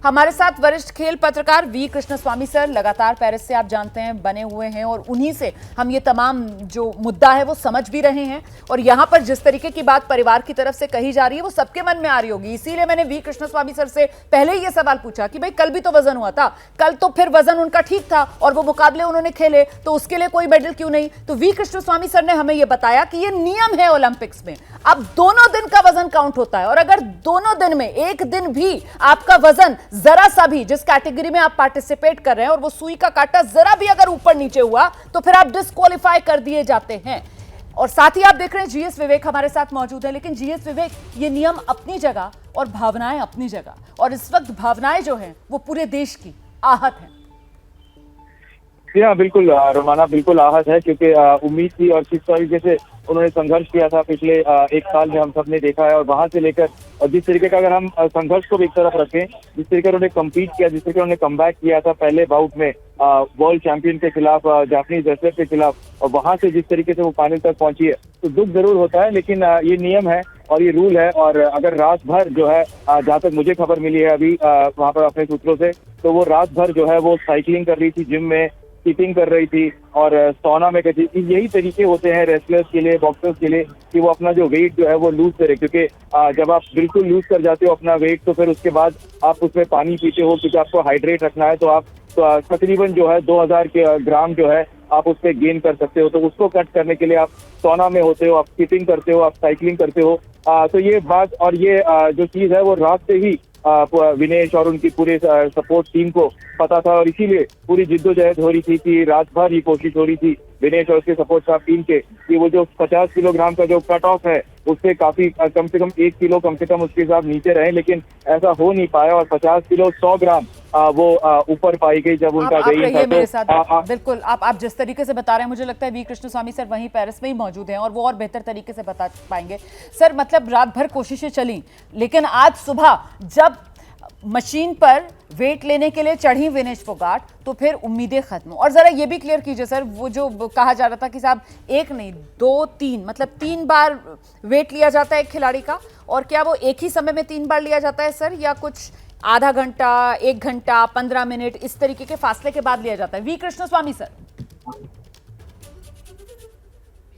हमारे साथ वरिष्ठ खेल पत्रकार वी कृष्णस्वामी सर, लगातार पेरिस से आप जानते हैं बने हुए हैं और उन्हीं से हम ये तमाम जो मुद्दा है वो समझ भी रहे हैं। और यहां पर जिस तरीके की बात परिवार की तरफ से कही जा रही है वो सबके मन में आ रही होगी, इसीलिए मैंने वी कृष्णस्वामी सर से पहले ही ये सवाल पूछा कि भाई कल भी तो वजन हुआ था, कल तो फिर वजन उनका ठीक था और वो मुकाबले उन्होंने खेले, तो उसके लिए कोई मेडल क्यों नहीं। तो वी कृष्णस्वामी सर ने हमें यह बताया कि ये नियम है ओलंपिक्स में, अब दोनों दिन का वजन काउंट होता है और अगर दोनों दिन में एक दिन भी आपका वजन जरा सा भी, जिस कैटेगरी में आप पार्टिसिपेट कर रहे हैं, और वो सुई का कांटा जरा भी अगर ऊपर नीचे हुआ तो फिर आप डिस्क्वालीफाई कर दिए जाते हैं। और साथ ही आप देख रहे हैं जीएस विवेक हमारे साथ मौजूद है। लेकिन जीएस विवेक, ये नियम अपनी जगह और भावनाएं अपनी जगह, और इस वक्त भावनाएं जो हैं वो पूरे देश की आहत हैं। हाँ बिल्कुल रोमाना, बिल्कुल आहत है, क्योंकि उम्मीद थी और किस तरीके से उन्होंने संघर्ष किया था पिछले एक साल में हम सब ने देखा है। और वहां से लेकर और जिस तरीके का अगर हम संघर्ष को भी एक तरफ रखें, जिस तरीके उन्होंने कम्पीट किया, जिस तरीके उन्होंने कमबैक किया था पहले बाउट में वर्ल्ड चैंपियन के खिलाफ, जापानीज रेसलर के खिलाफ, और वहां से जिस तरीके से वो फाइनल तक पहुंची है, तो दुख जरूर होता है। लेकिन ये नियम है और ये रूल है। और अगर रात भर जो है, जहाँ तक मुझे खबर मिली है अभी वहां पर अपने सूत्रों से, तो वो रात भर जो है वो साइकिलिंग कर रही थी, जिम में स्कीपिंग कर रही थी और सोना में करती थी। यही तरीके होते हैं रेसलर्स के लिए, बॉक्सर्स के लिए, कि वो अपना जो वेट जो है वो लूज करे, क्योंकि जब आप बिल्कुल लूज कर जाते हो अपना वेट, तो फिर उसके बाद आप उसमें पानी पीते हो, क्योंकि आपको हाइड्रेट रखना है। तो आप तकरीबन जो है 2000 के ग्राम जो है आप उस पर गेन कर सकते हो। तो उसको कट करने के लिए आप सोना में होते हो, आप स्कीपिंग करते हो, आप साइकिलिंग करते हो। तो ये बात और ये जो चीज है वो रात से ही विनेश और उनकी पूरे सपोर्ट टीम को पता था, और इसीलिए पूरी जिद्दोजहद हो रही थी कि रात भर ही कोशिश हो रही थी विनेश और उसके सपोर्ट स्टाफ टीम के, कि वो जो 50 किलोग्राम का जो कट ऑफ है उससे काफी कम से कम 1 किलो कम से कम उसके साथ नीचे रहे। लेकिन ऐसा हो नहीं पाया और 50 किलो 100 ग्राम वो ऊपर पाई गई जब उनका गई था। मेरे साथ बिल्कुल आप जिस तरीके से बता रहे हैं, मुझे लगता है वी कृष्णस्वामी सर वहीं पेरिस में ही मौजूद हैं और वो और बेहतर तरीके से बता पाएंगे। सर, मतलब रात भर कोशिशें चली, लेकिन आज सुबह जब मशीन पर वेट लेने के लिए चढ़ी विनेश फोगाट, तो फिर उम्मीदें खत्म। और जरा ये भी क्लियर कीजिए सर, वो जो कहा जा रहा था कि साहब एक नहीं 2-3, मतलब 3 बार वेट लिया जाता है एक खिलाड़ी का, और क्या वो एक ही समय में 3 बार लिया जाता है सर, या कुछ आधा घंटा, 1 घंटा, 15 मिनट इस तरीके के फासले के बाद लिया जाता है? वी कृष्णस्वामी सर,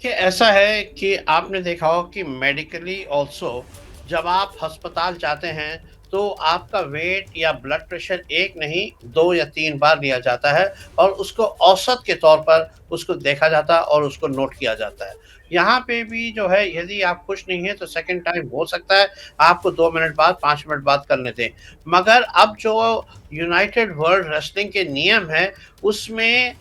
ये ऐसा है कि आपने देखा हो कि मेडिकली ऑल्सो जब आप अस्पताल जाते हैं तो आपका वेट या ब्लड प्रेशर एक नहीं 2 या 3 बार लिया जाता है और उसको औसत के तौर पर उसको देखा जाता है और उसको नोट किया जाता है। यहाँ पे भी जो है, यदि आप खुश नहीं है तो सेकंड टाइम हो सकता है आपको 2 मिनट बाद, 5 मिनट बाद करने दें। मगर अब जो यूनाइटेड वर्ल्ड रेसलिंग के नियम है उसमें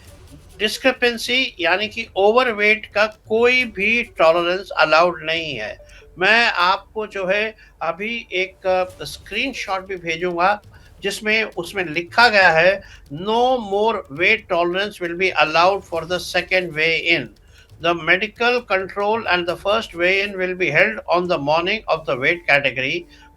डिस्क्रिपेंसी यानी कि ओवरवेट का कोई भी टॉलरेंस अलाउड नहीं है। मैं आपको जो है अभी एक स्क्रीनशॉट भी भेजूंगा जिसमें उसमें लिखा गया है, no more weight tolerance will be allowed for the second weigh in. The medical control and the first weigh-in will be held on the morning of the weight category.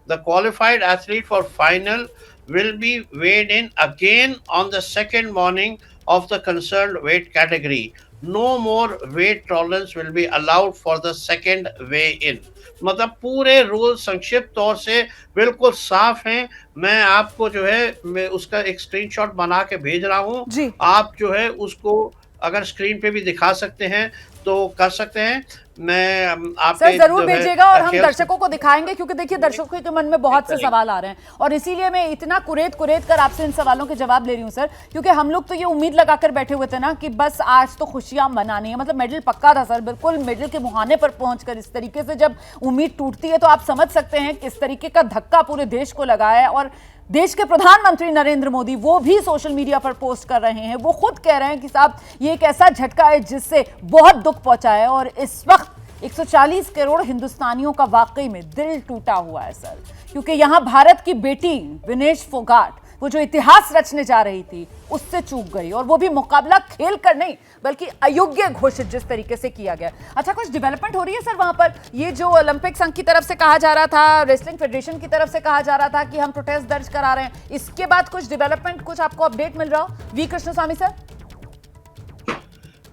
The qualified athlete for final will be weighed in again on the second morning of the concerned weight category. No more weight tolerance will be allowed for the second weigh-in. मतलब पूरे rule संक्षिप्त तौर से बिल्कुल साफ हैं। मैं आपको जो है मैं उसका एक स्क्रीनशॉट बना के भेज रहा हूँ, आप जो है उसको अगर स्क्रीन पे भी दिखा सकते हैं तो कर सकते हैं। मैं आप सर जरूर भेजिएगा और हम दर्शकों को दिखाएंगे, क्योंकि देखिए दर्शकों के मन में बहुत से सवाल आ रहे हैं और इसीलिए मैं इतना कुरेद कर आपसे इन सवालों के जवाब ले रही हूं सर, क्योंकि हम लोग तो ये उम्मीद लगाकर बैठे हुए थे ना कि बस आज तो खुशियां मनानी है, मतलब मेडल पक्का था सर, बिल्कुल मेडल के मुहाने पर पहुंचकर इस तरीके से जब उम्मीद टूटती है तो आप समझ सकते हैं किस तरीके का धक्का पूरे देश को लगा है। और देश के प्रधानमंत्री नरेंद्र मोदी वो भी सोशल मीडिया पर पोस्ट कर रहे हैं, वो खुद कह रहे हैं कि साहब ये एक ऐसा झटका है जिससे बहुत दुख पहुंचा है और इस वक्त 140 करोड़ हिंदुस्तानियों का वाकई में दिल टूटा हुआ है सर, क्योंकि यहां भारत की बेटी विनेश फोगाट वो जो इतिहास रचने जा रही थी उससे चूक गई, और वो भी मुकाबला खेल कर नहीं बल्कि अयोग्य घोषित जिस तरीके से किया गया। अच्छा, कुछ डेवलपमेंट हो रही है सर वहां पर? ये जो ओलंपिक संघ की तरफ से कहा जा रहा था, रेसलिंग फेडरेशन की तरफ से कहा जा रहा था कि हम प्रोटेस्ट दर्ज करा रहे हैं, इसके बाद कुछ डेवलपमेंट, कुछ आपको अपडेट मिल रहा हो वी कृष्णस्वामी सर?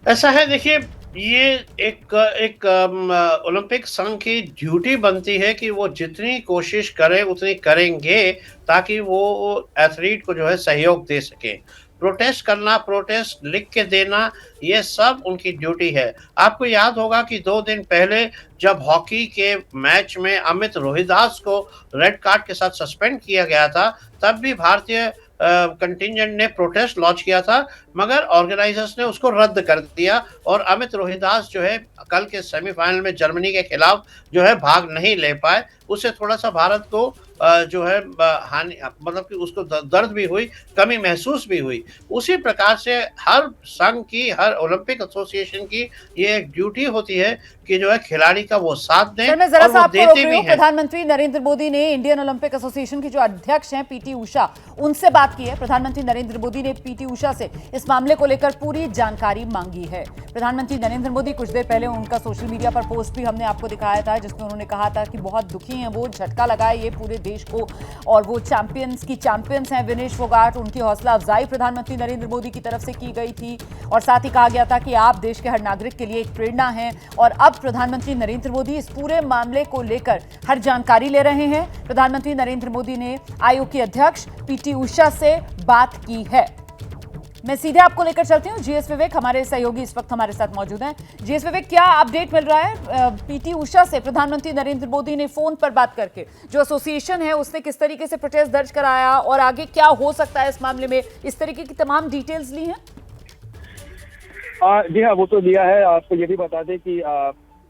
ऐसा है, देखिए ये एक ओलंपिक संघ की ड्यूटी बनती है कि वो जितनी कोशिश करें उतनी करेंगे ताकि वो एथलीट को जो है सहयोग दे सके। प्रोटेस्ट करना, प्रोटेस्ट लिख के देना, ये सब उनकी ड्यूटी है। आपको याद होगा कि 2 दिन पहले जब हॉकी के मैच में अमित रोहिदास को रेड कार्ड के साथ सस्पेंड किया गया था, तब भी भारतीय कंटिंजेंट ने प्रोटेस्ट लॉन्च किया था, मगर ऑर्गेनाइजर्स ने उसको रद्द कर दिया और अमित रोहिदास जो है कल के सेमीफाइनल में जर्मनी के खिलाफ जो है भाग नहीं ले पाए। उससे थोड़ा-सा भारत को जो है हानि, मतलब कि उसको दर्द भी हुई, कमी महसूस भी हुई। उसी प्रकार से हर संघ की, हर ओलंपिक एसोसिएशन की ये एक ड्यूटी होती है कि जो है खिलाड़ी का वो साथ दें, सर मैं जरा और सा वो आपको रोक देते रही भी हूँ। हैं। प्रधानमंत्री नरेंद्र मोदी ने इंडियन ओलंपिक एसोसिएशन की जो अध्यक्ष हैं पीटी उषा, उनसे बात की है। प्रधानमंत्री नरेंद्र मोदी ने पीटी उषा से इस मामले को लेकर पूरी जानकारी मांगी है। प्रधानमंत्री नरेंद्र मोदी कुछ देर पहले उनका सोशल मीडिया पर पोस्ट भी हमने आपको दिखाया था, जिसमें उन्होंने कहा था कि बहुत दुखी हैं वो, झटका लगा है ये पूरे देश को, और वो चैंपियंस हैं विनेश फोगाट, उनकी हौसला अफजाई प्रधानमंत्री नरेंद्र मोदी की तरफ से की गई थी। और साथ ही कहा गया था कि आप देश के हर नागरिक के लिए एक प्रेरणा हैं। और अब प्रधानमंत्री नरेंद्र मोदी इस पूरे मामले को लेकर हर जानकारी ले रहे हैं। प्रधानमंत्री नरेंद्र मोदी ने आयोग की अध्यक्ष पीटी उषा से बात की है। मैं सीधे आपको लेकर चलती हूं। जीएस विवेक हमारे सहयोगी इस वक्त हमारे साथ मौजूद हैं। जीएस विवेक, क्या अपडेट मिल रहा है पीटी उषा से? प्रधानमंत्री नरेंद्र मोदी ने फोन पर बात करके जो एसोसिएशन है उसने किस तरीके से प्रोटेस्ट दर्ज कराया और आगे क्या हो सकता है इस मामले में, इस तरीके की तमाम डिटेल्स ली हैं? जी हाँ, वो तो लिया है। आपको ये भी बता दें कि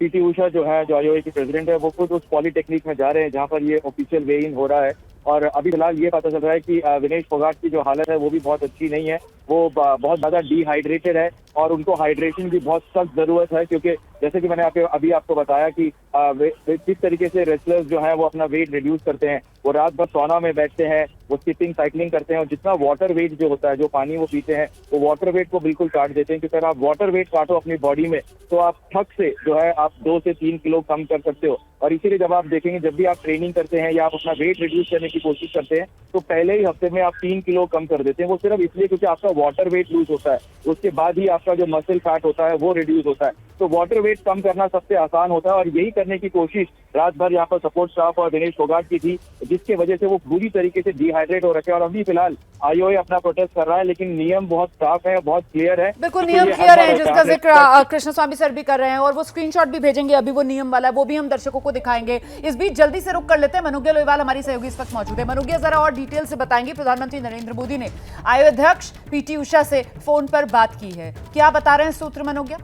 पीटी उषा जो है, जो आईओए की प्रेसिडेंट है, वो खुद उस पॉलिटेक्निक में जा रहे हैं जहाँ पर ये ऑफिशियल वे इन हो रहा है। और अभी फिलहाल ये पता चल रहा है कि विनेश फोगाट की जो हालत है वो भी बहुत अच्छी नहीं है। वो बहुत ज्यादा डिहाइड्रेटेड है और उनको हाइड्रेशन की बहुत सख्त जरूरत है, क्योंकि जैसे कि मैंने अभी आपको बताया कि किस तरीके से रेसलर्स जो है वो अपना वेट रिड्यूस करते हैं। वो रात भर सौना में बैठते हैं, वो स्किपिंग साइकिलिंग करते हैं, और जितना वाटर वेट जो होता है, जो पानी वो पीते हैं, वो वाटर वेट को बिल्कुल काट देते हैं। क्योंकि अगर आप वाटर वेट काटो अपनी बॉडी में तो आप थक से जो है आप 2 से 3 किलो कम कर सकते हो। और इसीलिए जब आप देखेंगे, जब भी आप ट्रेनिंग करते हैं या आप अपना वेट रिड्यूस करने की कोशिश करते हैं, तो पहले ही हफ्ते में आप 3 किलो कम कर देते हैं। वो सिर्फ इसलिए क्योंकि आपका वाटर वेट लूज होता है, उसके बाद ही आपका जो मसल फैट होता है वो रिड्यूस होता है। तो वाटर वेट कम करना सबसे आसान होता है, और यही करने की कोशिश रात भर यहाँ पर सपोर्ट स्टाफ और विनेश फोगाट की थी, जिसके वजह से वो पूरी तरीके से डिहाइड्रेट हो रखे हैं। और अभी फिलहाल आईओए अपना प्रोटेस्ट कर रहा है, लेकिन नियम बहुत साफ है, बहुत क्लियर है। बिल्कुल नियम क्लियर है, जिसका जिक्र कृष्ण स्वामी सर भी कर रहे हैं, और वो स्क्रीनशॉट भी भेजेंगे अभी, वो नियम वाला है, वो भी हम दर्शकों को दिखाएंगे। इस बीच जल्दी से रुक कर लेते हैं। मनोज्ञा लोईवाल हमारी सहयोगी इस वक्त मौजूद है। मनोज्ञा, जरा और डिटेल से बताएंगे, प्रधानमंत्री नरेंद्र मोदी ने आयोग अध्यक्ष पीटी उषा से फोन पर बात की है, क्या बता रहे हैं सूत्र? मनोज्ञा,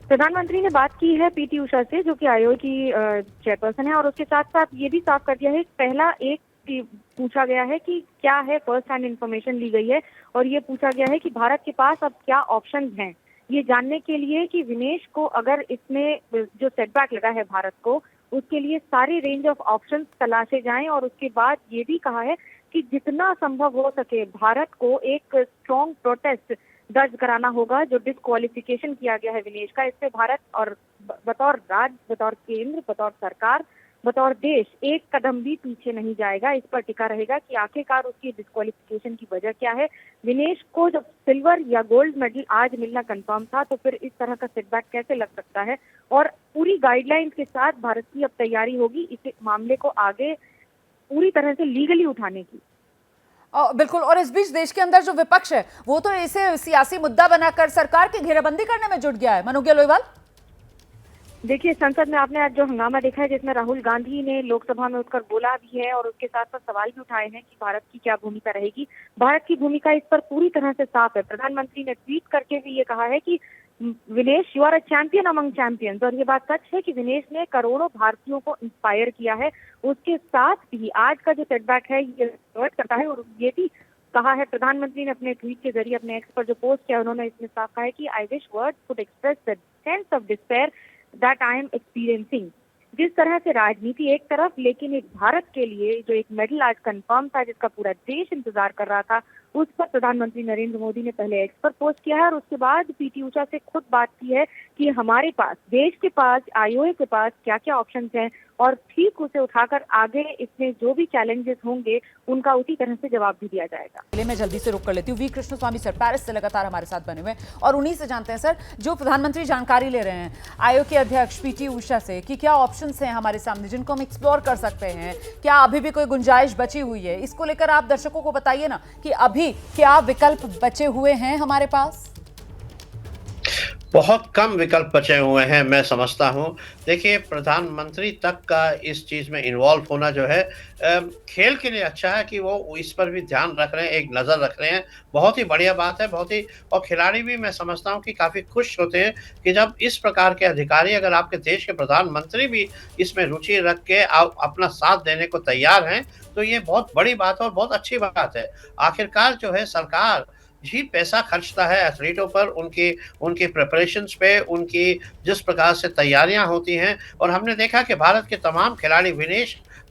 प्रधानमंत्री ने बात की है पीटी उषा से, जो कि आयोग की चेयरपर्सन है, और उसके साथ साथ ये भी साफ कर दिया है, पहला एक पूछा गया है कि क्या है, फर्स्ट हैंड इंफॉर्मेशन ली गई है, और ये पूछा गया है कि भारत के पास अब क्या ऑप्शंस हैं, ये जानने के लिए कि विनेश को अगर इसमें जो सेटबैक लगा है भारत को, उसके लिए सारी रेंज ऑफ ऑप्शंस तलाशे जाएं। और उसके बाद ये भी कहा है कि जितना संभव हो सके भारत को एक स्ट्रॉन्ग प्रोटेस्ट दर्ज कराना होगा जो डिस्क्वालिफिकेशन किया गया है विनेश का। इससे भारत और बतौर राज्य, बतौर केंद्र, बतौर सरकार, बतौर देश एक कदम भी पीछे नहीं जाएगा। इस पर टिका रहेगा कि आखिरकार उसकी डिस्क्वालिफिकेशन की वजह क्या है। विनेश को जब सिल्वर या गोल्ड मेडल आज मिलना कंफर्म था, तो फिर इस तरह का सेटबैक कैसे लग सकता है। और पूरी गाइडलाइंस के साथ भारत की अब तैयारी होगी इस मामले को आगे पूरी तरह से लीगली उठाने की। बिल्कुल। और इस बीच देश के अंदर जो विपक्ष है वो तो इसे सियासी मुद्दा बनाकर सरकार की घेराबंदी करने में जुट गया है। मनोज्ञा लोईवाल, देखिए, संसद में आपने आज जो हंगामा देखा है, जिसमें राहुल गांधी ने लोकसभा में उठकर बोला भी है और उसके साथ साथ सवाल भी उठाए हैं कि भारत की क्या भूमिका रहेगी। भारत की भूमिका इस पर पूरी तरह से साफ है। प्रधानमंत्री ने ट्वीट करके भी ये कहा है कि Vinesh, you are a champion among champions. और ये बात सच है कि विनेश ने करोड़ों भारतीयों को इंस्पायर किया है। उसके साथ भी आज का जो सेटबैक है ये हर्ट करता है। और ये भी कहा है प्रधानमंत्री ने अपने ट्वीट के जरिए, अपने एक्स पर जो पोस्ट किया, उन्होंने इसमें साफ कहा है कि I wish words could express the sense of despair that I am experiencing. जिस तरह से राजनीति एक तरफ, लेकिन एक भारत के लिए जो एक मेडल आज कंफर्म था, जिसका पूरा देश इंतजार कर रहा था, उस पर प्रधानमंत्री नरेंद्र मोदी ने पहले एक्स पर पोस्ट किया है और उसके बाद पीटी ऊषा से खुद बात की है कि हमारे पास, देश के पास, आईओए के पास क्या क्या ऑप्शंस हैं और ठीक उसे उठाकर आगे इसमें जो भी चैलेंजेस होंगे उनका उसी तरह से जवाब भी दिया जाएगा। मैं जल्दी से रुक कर लेती हूँ। वी कृष्णस्वामी सर पेरिस से लगातार हमारे साथ बने हुए हैं और उन्हीं से जानते हैं सर, जो प्रधानमंत्री जानकारी ले रहे हैं आयोग के अध्यक्ष पीटी ऊषा से कि क्या ऑप्शंस हैं हमारे सामने जिनको हम एक्सप्लोर कर सकते हैं, क्या अभी भी कोई गुंजाइश बची हुई है, इसको लेकर आप दर्शकों को बताइए ना कि अभी क्या विकल्प बचे हुए हैं हमारे पास। बहुत कम विकल्प बचे हुए हैं, मैं समझता हूं। देखिए, प्रधानमंत्री तक का इस चीज़ में इन्वॉल्व होना जो है खेल के लिए अच्छा है कि वो इस पर भी ध्यान रख रहे हैं, एक नज़र रख रहे हैं। बहुत ही बढ़िया बात है, बहुत ही। और खिलाड़ी भी मैं समझता हूं कि काफ़ी खुश होते हैं कि जब इस प्रकार के अधिकारी, अगर आपके देश के प्रधानमंत्री भी इसमें रुचि रख के अपना साथ देने को तैयार हैं, तो ये बहुत बड़ी बात है और बहुत अच्छी बात है। आखिरकार जो है सरकार ही पैसा खर्चता है एथलीटों पर, उनकी प्रिपरेशंस पे, उनकी जिस प्रकार से तैयारियां होती हैं। और हमने देखा कि भारत के तमाम खिलाड़ी,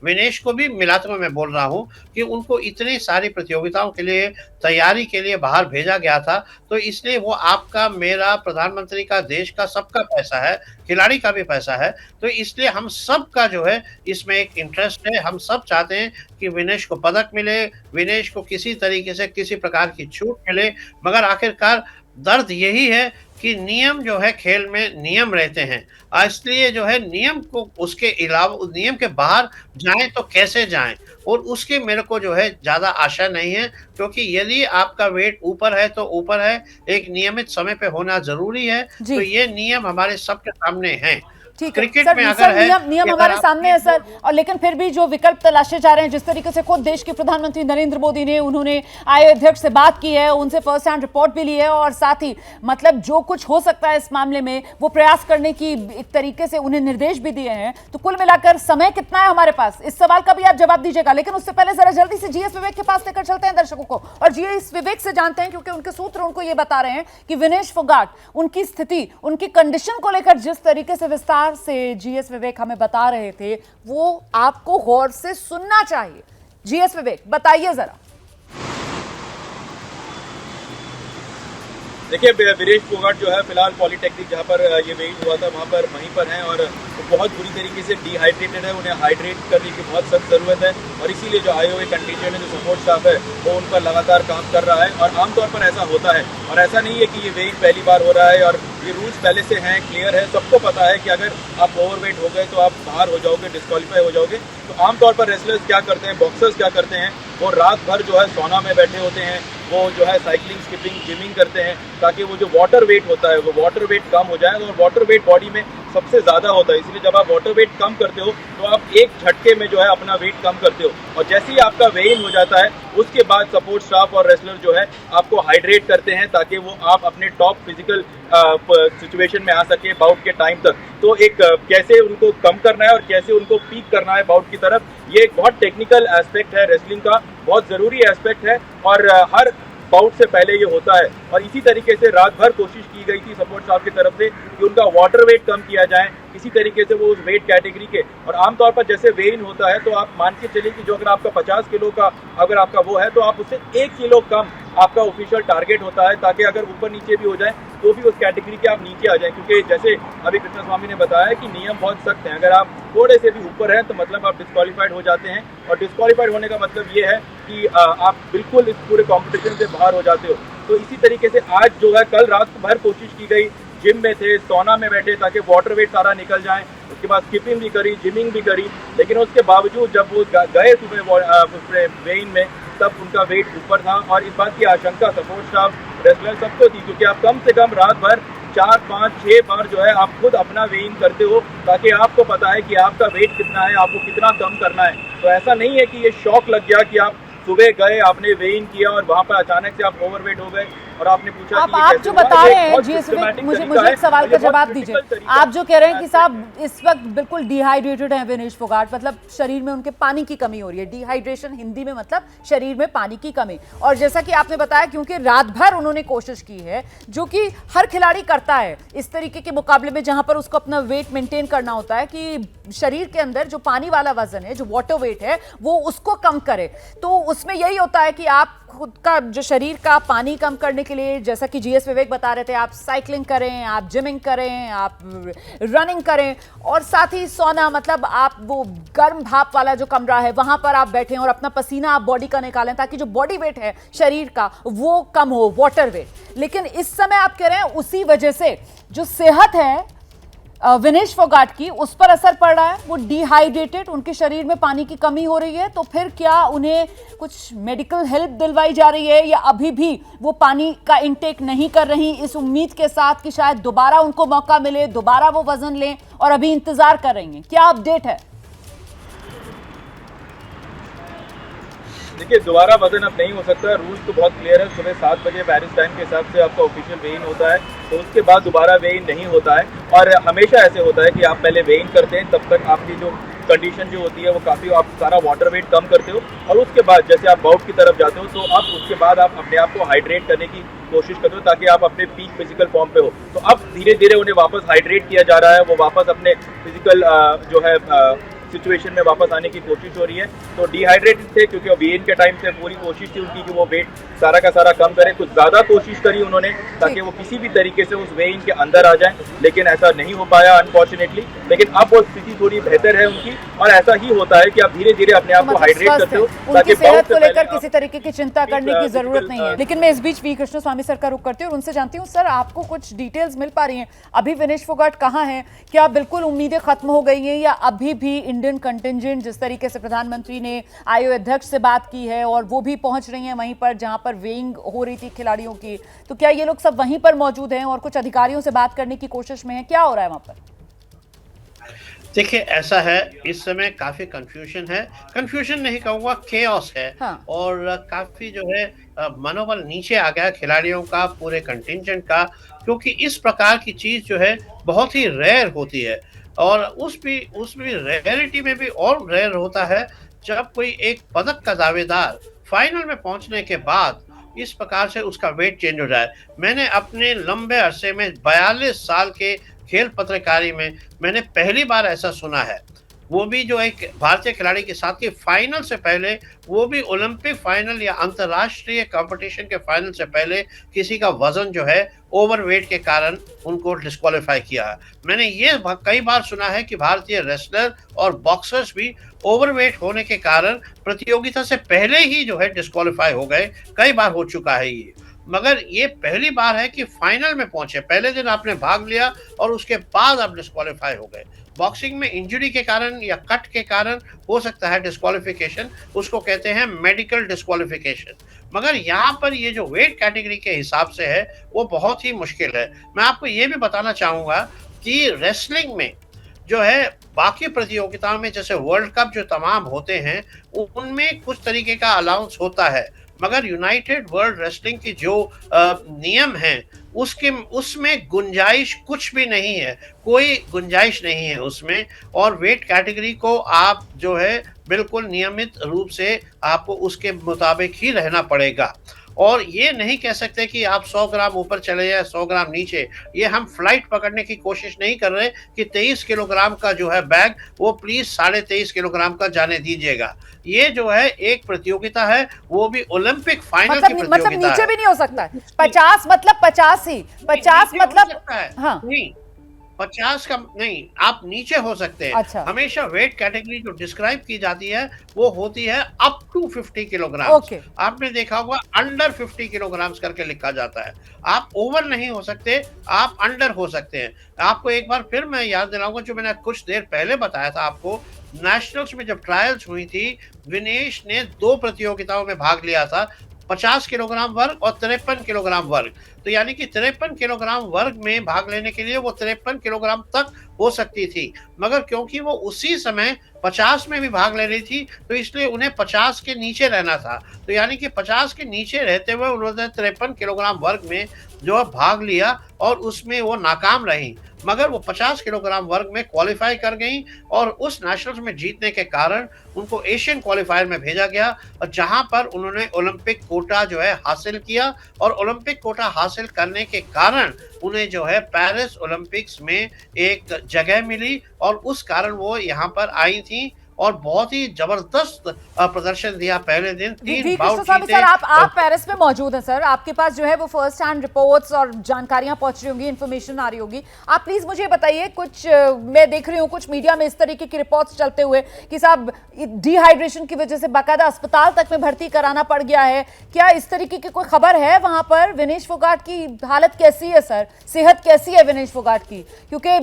विनेश को भी मिलाते हुए मैं बोल रहा हूं कि उनको इतनी सारी प्रतियोगिताओं के लिए तैयारी के लिए बाहर भेजा गया था। तो इसलिए वो आपका, मेरा, प्रधानमंत्री का, देश का, सबका पैसा है, खिलाड़ी का भी पैसा है। तो इसलिए हम सब का जो है इसमें एक इंटरेस्ट है। हम सब चाहते हैं कि विनेश को पदक मिले, विनेश को किसी तरीके से किसी प्रकार की छूट मिले। मगर आखिरकार दर्द यही है कि नियम जो है, खेल में नियम रहते हैं। इसलिए जो है नियम को, उसके अलावा नियम के बाहर जाएं तो कैसे जाएं, और उसकी मेरे को जो है ज़्यादा आशा नहीं है। क्योंकि यदि आपका वेट ऊपर है तो ऊपर है, एक नियमित समय पे होना ज़रूरी है। तो ये नियम हमारे सबके सामने हैं। ठीक है क्रिकेट सर, में अगर है नियम हमारे सामने है सर, और लेकिन फिर भी जो विकल्प तलाशे जा रहे हैं, जिस तरीके से खुद देश के प्रधानमंत्री नरेंद्र मोदी ने, उन्होंने आयोग अध्यक्ष से बात की है, उनसे फर्स्ट हैंड रिपोर्ट भी ली है और साथ ही मतलब जो कुछ हो सकता है इस मामले में वो प्रयास करने की एक तरीके से उन्हें निर्देश भी दिए हैं। तो कुल मिलाकर समय कितना है हमारे पास, इस सवाल का भी आप जवाब दीजिएगा। लेकिन उससे पहले जरा जल्दी से जीएस विवेक के पास लेकर चलते हैं दर्शकों को, और जीएस विवेक से जानते हैं, क्योंकि उनके सूत्र उनको ये बता रहे हैं कि विनेश फोगाट, उनकी स्थिति, उनकी कंडीशन को लेकर जिस तरीके से विस्तार से जीएस विवेक हमें बता रहे थे, वो आपको गौर से सुनना चाहिए। जीएस विवेक बताइए जरा। देखिए, विनेश फोगाट जो है फिलहाल पॉलिटेक्निक जहाँ पर ये वेट हुआ था वहीं पर हैं और बहुत बुरी तरीके से डिहाइड्रेटेड है। उन्हें हाइड्रेट करने की बहुत सख्त ज़रूरत है और इसीलिए जो आईओए कंटीजेंट है, जो सपोर्ट स्टाफ है, वो उन पर लगातार काम कर रहा है। और आमतौर पर ऐसा होता है, और ऐसा नहीं है कि ये वेट पहली बार हो रहा है, और ये रूल्स पहले से हैं, क्लियर है, सबको पता है कि अगर आप ओवरवेट हो गए तो आप बाहर हो जाओगे, डिस्क्वालीफाई हो जाओगे। तो आमतौर पर रेसलर्स क्या करते हैं, बॉक्सर्स क्या करते हैं, वो रात भर जो है सोना में बैठे होते हैं, वो जो है साइकिलिंग, स्किपिंग, जिमिंग करते हैं, ताकि वो जो वाटर वेट होता है वो वाटर वेट कम हो जाए। और वाटर वेट बॉडी में सबसे ज़्यादा होता है, इसलिए जब आप वाटर वेट कम करते हो तो आप एक झटके में जो है अपना वेट कम करते हो। और जैसे ही आपका वेट इन हो जाता है, उसके बाद सपोर्ट स्टाफ और रेसलर जो है आपको हाइड्रेट करते हैं ताकि वो आप अपने टॉप फिजिकल सिचुएशन में आ सके बाउट के टाइम तक। तो एक कैसे उनको कम करना है और कैसे उनको पीक करना है बाउट की तरफ, ये एक बहुत टेक्निकल एस्पेक्ट है रेसलिंग का, बहुत ज़रूरी एस्पेक्ट है और हर बाउट से पहले ये होता है। और इसी तरीके से रात भर कोशिश की गई थी सपोर्ट स्टाफ की तरफ से कि उनका वाटर वेट कम किया जाए, इसी तरीके से वो उस वेट कैटेगरी के। और आमतौर पर जैसे वेट इन होता है तो आप मान के चलिए कि जो अगर आपका 50 किलो का अगर आपका वो है तो आप उससे 1 किलो कम आपका ऑफिशियल टारगेट होता है, ताकि अगर ऊपर नीचे भी हो जाए तो भी उस कैटेगरी के आप नीचे आ जाएं। क्योंकि जैसे अभी कृष्णस्वामी ने बताया कि नियम बहुत सख्त हैं, अगर आप थोड़े से भी ऊपर हैं तो मतलब आप डिस्क्वालीफाइड हो जाते हैं, और डिस्क्वालीफाइड होने का मतलब ये है कि आप बिल्कुल इस पूरे कॉम्पिटिशन से बाहर हो जाते हो। तो इसी तरीके से आज जो है, कल रात भर कोशिश की गई, जिम में थे, सोना में बैठे ताकि वाटर वेट सारा निकल जाए, उसके बाद स्किपिंग भी करी, जिमिंग भी करी, लेकिन उसके बावजूद जब वो गए सुबह वेइन में तब उनका वेट ऊपर था। और इस बात की आशंका सपोर्ट स्टाफ, रेसलर सबको थी, क्योंकि आप कम से कम रात भर 4, 5, 6 बार जो है आप खुद अपना वेइन करते हो, ताकि आपको पता है कि आपका वेट कितना है, आपको कितना कम करना है। तो ऐसा नहीं है कि ये शौक लग गया कि आप सुबह गए, आपने वेइन किया और वहाँ पर अचानक से आप ओवरवेट हो गए और आपने पूछा आप जो बता रहे हैं जीएस विवेक, मुझे एक सवाल का जवाब दीजिए। आप जो कह रहे हैं कि साहब इस वक्त बिल्कुल डिहाइड्रेटेड हैं विनेश फोगाट, मतलब शरीर में उनके पानी की कमी हो रही है। डिहाइड्रेशन हिंदी में मतलब शरीर में पानी की कमी। और जैसा कि आपने बताया, क्योंकि रात भर उन्होंने कोशिश की है, जो कि हर खिलाड़ी करता है इस तरीके के मुकाबले में, जहां पर उसको अपना वेट मेंटेन करना होता है कि शरीर के अंदर जो पानी वाला वजन है, जो वाटर वेट है, वो उसको कम करे। तो उसमें यही होता है कि आप खुद का जो शरीर का पानी कम करने के लिए, जैसा कि जीएस विवेक बता रहे थे, आप साइकिलिंग करें, आप जिमिंग करें, आप रनिंग करें, और साथ ही सोना, मतलब आप वो गर्म भाप वाला जो कमरा है वहां पर आप बैठें और अपना पसीना आप बॉडी का निकालें, ताकि जो बॉडी वेट है शरीर का वो कम हो, वाटर वेट। लेकिन इस समय आप कह रहे हैं उसी वजह से जो सेहत है विनेश फोगाट की, उस पर असर पड़ रहा है, वो डिहाइड्रेटेड, उनके शरीर में पानी की कमी हो रही है। तो फिर क्या उन्हें कुछ मेडिकल हेल्प दिलवाई जा रही है, या अभी भी वो पानी का इंटेक नहीं कर रही, इस उम्मीद के साथ कि शायद दोबारा उनको मौका मिले, दोबारा वो वजन लें, और अभी इंतजार कर रही हैं? क्या अपडेट है? देखिए, दोबारा वजन अब नहीं हो सकता। रूल तो बहुत क्लियर है, सुबह 7 बजे पेरिस टाइम के हिसाब से आपका ऑफिशियल वेइन होता है, तो उसके बाद दोबारा वेइन नहीं होता है। और हमेशा ऐसे होता है कि आप पहले वेइन करते हैं, तब तक आपकी जो कंडीशन जो होती है वो काफ़ी, आप सारा वाटर वेट कम करते हो, और उसके बाद जैसे आप बाउट की तरफ जाते हो तो आप उसके बाद आप अपने आप को हाइड्रेट करने की कोशिश करते हो, ताकि आप अपने पीक फिजिकल फॉर्म पे हो। तो अब धीरे धीरे उन्हें वापस हाइड्रेट किया जा रहा है, वो वापस अपने फिजिकल जो है सिचुएशन में वापस आने की कोशिश हो रही है। तो डिहाइड्रेटेड थे, क्योंकि वेन के टाइम से पूरी कोशिश थी उनकी कि वो वेट सारा का सारा कम करें, कुछ ज़्यादा कोशिश करी उन्होंने ताकि वो किसी भी तरीके से उस वेन के अंदर आ जाएं, लेकिन ऐसा नहीं हो पाया अनफॉर्चुनेटली। लेकिन अब वो स्थिति थोड़ी बेहतर है उनकी, और ऐसा ही होता है कि आप धीरे धीरे अपने आप को हाइड्रेट करते हो, उनकी सेहत को लेकर किसी तरीके की चिंता करने की जरूरत नहीं है। लेकिन मैं इस बीच वी कृष्ण स्वामी सर का रुख करती हूँ और उनसे जानती हूँ, सर आपको कुछ डिटेल्स मिल पा रही हैं? अभी विनेश फोगाट कहाँ हैं? क्या बिल्कुल उम्मीदें खत्म हो गई हैं, या अभी भी इंडियन कंटिंजेंट, जिस तरीके से प्रधानमंत्री ने आईओए अध्यक्ष से बात की है और वो भी पहुंच रही हैं वहीं पर जहां पर वेइंग हो रही थी खिलाड़ियों की, तो क्या ये लोग सब वहीं पर मौजूद हैं और कुछ अधिकारियों से बात करने की कोशिश में है? क्या हो रहा है वहां पर? देखिए, ऐसा है, इस समय काफी कंफ्यूजन है, कंफ्यूजन नहीं कहूंगा, केओस है। हाँ। और काफी जो है मनोबल नीचे आ गया खिलाड़ियों का, पूरे कंटिंजेंट का, क्योंकि इस प्रकार की चीज जो है बहुत ही रेयर होती है। और उस भी रेयरिटी में भी और रेयर होता है जब कोई एक पदक का दावेदार फाइनल में पहुंचने के बाद इस प्रकार से उसका वेट चेंज हो जाए। मैंने अपने लंबे अरसे में 42 साल के खेल पत्रकारी में मैंने पहली बार ऐसा सुना है, वो भी जो एक भारतीय खिलाड़ी के साथ की फाइनल से पहले, वो भी ओलंपिक फाइनल या अंतर्राष्ट्रीय कंपटीशन के फाइनल से पहले किसी का वजन जो है ओवरवेट के कारण उनको डिस्क्वालीफाई किया है। मैंने ये कई बार सुना है कि भारतीय रेसलर और बॉक्सर्स भी ओवरवेट होने के कारण प्रतियोगिता से पहले ही जो है डिस्क्वालीफाई हो गए, कई बार हो चुका है ये। मगर ये पहली बार है कि फाइनल में पहुंचे, पहले दिन आपने भाग लिया और उसके बाद आप डिस्क्वालीफाई हो गए। बॉक्सिंग में इंजरी के कारण या कट के कारण हो सकता है डिस्क्वालिफिकेशन, उसको कहते हैं मेडिकल डिस्क्वालिफिकेशन। मगर यहाँ पर ये जो वेट कैटेगरी के हिसाब से है वो बहुत ही मुश्किल है। मैं आपको ये भी बताना चाहूंगा कि रेसलिंग में जो है बाकी प्रतियोगिताओं में जैसे वर्ल्ड कप जो तमाम होते हैं उनमें कुछ तरीके का अलाउंस होता है, मगर यूनाइटेड वर्ल्ड रेसलिंग की जो नियम हैं उसमें गुंजाइश कुछ भी नहीं है, कोई गुंजाइश नहीं है उसमें। और वेट कैटेगरी को आप जो है बिल्कुल नियमित रूप से आपको उसके मुताबिक ही रहना पड़ेगा। और ये नहीं कह सकते कि आप 100 ग्राम ऊपर चले जाए 100 ग्राम नीचे। ये हम फ्लाइट पकड़ने की कोशिश नहीं कर रहे कि 23 किलोग्राम का जो है बैग वो प्लीज 23.5 किलोग्राम का जाने दीजिएगा। ये जो है एक प्रतियोगिता है, वो भी ओलंपिक फाइनल की प्रतियोगिता मतलब नीचे है। भी नहीं हो सकता है। 50 मतलब 50 ही, 50 मतलब हाँ नहीं, 50 का नहीं, आप नीचे हो सकते हैं। अच्छा। हमेशा वेट कैटेगरी जो डिस्क्राइब की जाती है वो होती है अप टू 50 किलोग्राम। ओके। आपने देखा होगा अंडर 50 किलोग्राम करके लिखा जाता है। आप ओवर नहीं हो सकते, आप अंडर हो सकते हैं। आपको एक बार फिर मैं याद दिलाऊंगा जो मैंने कुछ देर पहले बताया था आपको, नेशनल्स में जब ट्रायल्स हुई थी, विनेश ने 2 प्रतियोगिताओं में भाग लिया था, 50 किलोग्राम वर्ग और 53 किलोग्राम वर्ग। तो यानी कि 53 किलोग्राम वर्ग में भाग लेने के लिए वो 53 किलोग्राम तक हो सकती थी, मगर क्योंकि वो उसी समय 50 में भी भाग ले रही थी तो इसलिए उन्हें 50 के नीचे रहना था। तो यानी कि 50 के नीचे रहते हुए उन्होंने 53 किलोग्राम वर्ग में जो भाग लिया और उसमें वो नाकाम रही, मगर वो 50 किलोग्राम वर्ग में क्वालिफाई कर गई और उस नेशनल्स में जीतने के कारण उनको एशियन क्वालिफायर में भेजा गया, और जहां पर उन्होंने ओलंपिक कोटा जो है हासिल किया। और ओलंपिक कोटा हासिल करने के कारण उन्हें जो है पेरिस ओलंपिक्स में एक जगह मिली और उस कारण वो यहाँ पर आई थी और बहुत ही जबरदस्त प्रदर्शन दिया पहले दिन। 3 बाउट स्वामी सर, आप पेरिस में मौजूद हैं सर, आपके पास जो है वो फर्स्ट हैंड रिपोर्ट्स और जानकारियां पहुंच रही होंगी, इन्फॉर्मेशन आ रही होगी। आप प्लीज मुझे बताइए, कुछ मैं देख रही हूँ कुछ मीडिया में इस तरीके की रिपोर्ट्स चलते हुए कि साहब डिहाइड्रेशन की वजह से बाकायदा अस्पताल तक में भर्ती कराना पड़ गया है। क्या इस तरीके की कोई खबर है वहां पर? विनेश फोगाट की हालत कैसी है सर, सेहत कैसी है विनेश फोगाट की? क्योंकि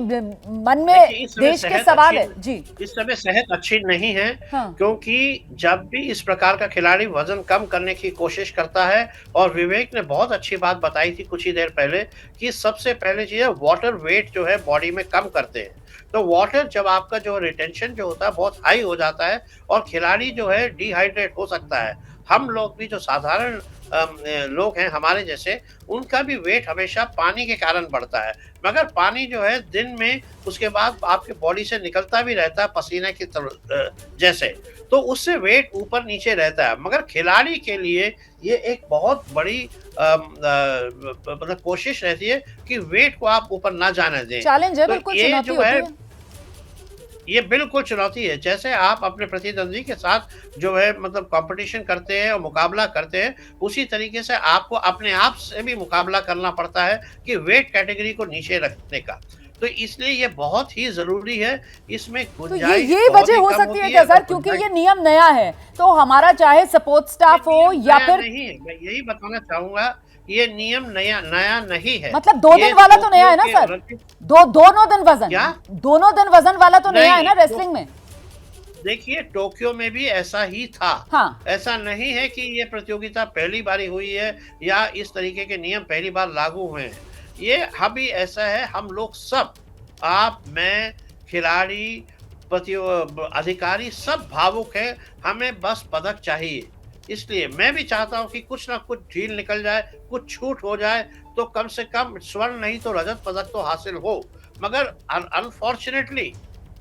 मन में देश के सवाल है जी। इस समय सेहत अच्छी नहीं है। हाँ। क्योंकि जब भी इस प्रकार का खिलाड़ी वजन कम करने की कोशिश करता है, और विवेक ने बहुत अच्छी बात बताई थी कुछ ही देर पहले कि सबसे पहले चीज है वाटर वेट जो है बॉडी में कम करते हैं। तो वाटर जब आपका जो रिटेंशन जो होता है बहुत हाई हो जाता है और खिलाड़ी जो है डिहाइड्रेट हो सकता है। हम लोग भी जो साधारण लोग हैं हमारे जैसे, उनका भी वेट हमेशा पानी के कारण बढ़ता है। मगर पानी जो है दिन में उसके बाद आपके बॉडी से निकलता भी रहता है पसीने की जैसे, तो उससे वेट ऊपर नीचे रहता है। मगर खिलाड़ी के लिए ये एक बहुत बड़ी मतलब कोशिश रहती है कि वेट को आप ऊपर ना जाने दें। चैलेंज है, तो बिल्कुल ये चुनौती जो होती है है। ये बिल्कुल चुनौती है। जैसे आप अपने प्रतिद्वंदी के साथ जो है मतलब कंपटीशन करते हैं और मुकाबला करते हैं, उसी तरीके से आपको अपने आप से भी मुकाबला करना पड़ता है कि वेट कैटेगरी को नीचे रखने का। तो इसलिए ये बहुत ही जरूरी है। इसमें तो गुंजाइश ये बहुत वजह ही हो कम सकती होती है क्या सर? अगर क्योंकि गुंजाइश- ये नियम नया है, तो हमारा चाहे सपोर्ट स्टाफ हो नियम या नया फिर नहीं है, मैं यही बताना चाहूंगा, ये नियम नया नहीं है। मतलब 2 ये दिन वाला तो नया है ना टोक्यो के सर? ओलंपिक- दोनों दिन वजन, क्या? दोनों दिन वजन वाला तो नया है ना नहीं, रेसलिंग में? देखिए टोक्यो में भी ऐसा ही था। हाँ। ऐसा नहीं है कि ये प्रतियोगिता पहली बारी हुई है या इस तरीके के नियम पहली बार लागू हुए हैं। ये अभी ऐसा है, हम लोग सब, आप, मैं, खिलाड़ी, अधिकारी सब भावुक है। हमें बस पदक चाहिए। इसलिए मैं भी चाहता हूं कि कुछ ना कुछ ढील निकल जाए, कुछ छूट हो जाए, तो कम से कम स्वर्ण नहीं तो रजत पदक तो हासिल हो। मगर अनफॉर्चुनेटली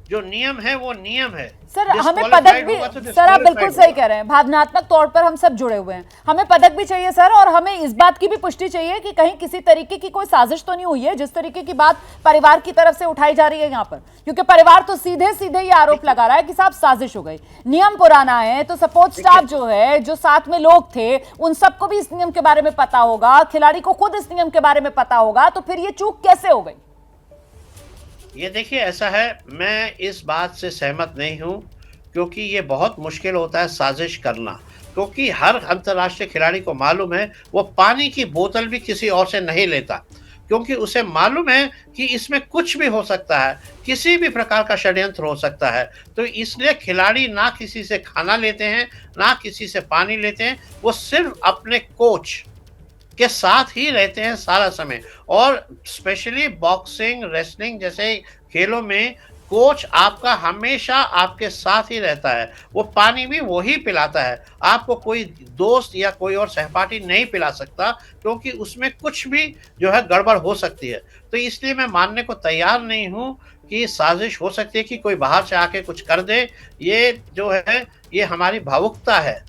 जो नियम है वो नियम है। सर हमें Disqualified पदक भी, होगा तो सर आप बिल्कुल disqualified सही होगा। कह रहे हैं, भावनात्मक तौर पर हम सब जुड़े हुए हैं। हमें पदक भी चाहिए सर, और हमें इस बात की भी पुष्टि चाहिए कि कहीं किसी तरीके की कोई साजिश तो नहीं हुई है, जिस तरीके की बात परिवार की तरफ से उठाई जा रही है यहाँ पर। क्योंकि परिवार तो सीधे सीधे ये आरोप लगा रहा है कि साहब साजिश हो गई, नियम पुराना है। तो सपोर्ट स्टाफ जो है, जो साथ में लोग थे, उन सबको भी इस नियम के बारे में पता होगा, खिलाड़ी को खुद इस नियम के बारे में पता होगा, तो फिर ये चूक कैसे हो गई? ये देखिए ऐसा है, मैं इस बात से सहमत नहीं हूं, क्योंकि ये बहुत मुश्किल होता है साजिश करना। क्योंकि हर अंतर्राष्ट्रीय खिलाड़ी को मालूम है वो पानी की बोतल भी किसी और से नहीं लेता, क्योंकि उसे मालूम है कि इसमें कुछ भी हो सकता है, किसी भी प्रकार का षड्यंत्र हो सकता है। तो इसलिए खिलाड़ी ना किसी से खाना लेते हैं, ना किसी से पानी लेते हैं, वो सिर्फ अपने कोच के साथ ही रहते हैं सारा समय। और स्पेशली बॉक्सिंग, रेसलिंग जैसे खेलों में कोच आपका हमेशा आपके साथ ही रहता है। वो पानी भी वही पिलाता है, आपको कोई दोस्त या कोई और सहपाठी नहीं पिला सकता, क्योंकि उसमें कुछ भी जो है गड़बड़ हो सकती है। तो इसलिए मैं मानने को तैयार नहीं हूं कि साजिश हो सकती है कि कोई बाहर से आके कुछ कर दे। ये जो है ये हमारी भावुकता है,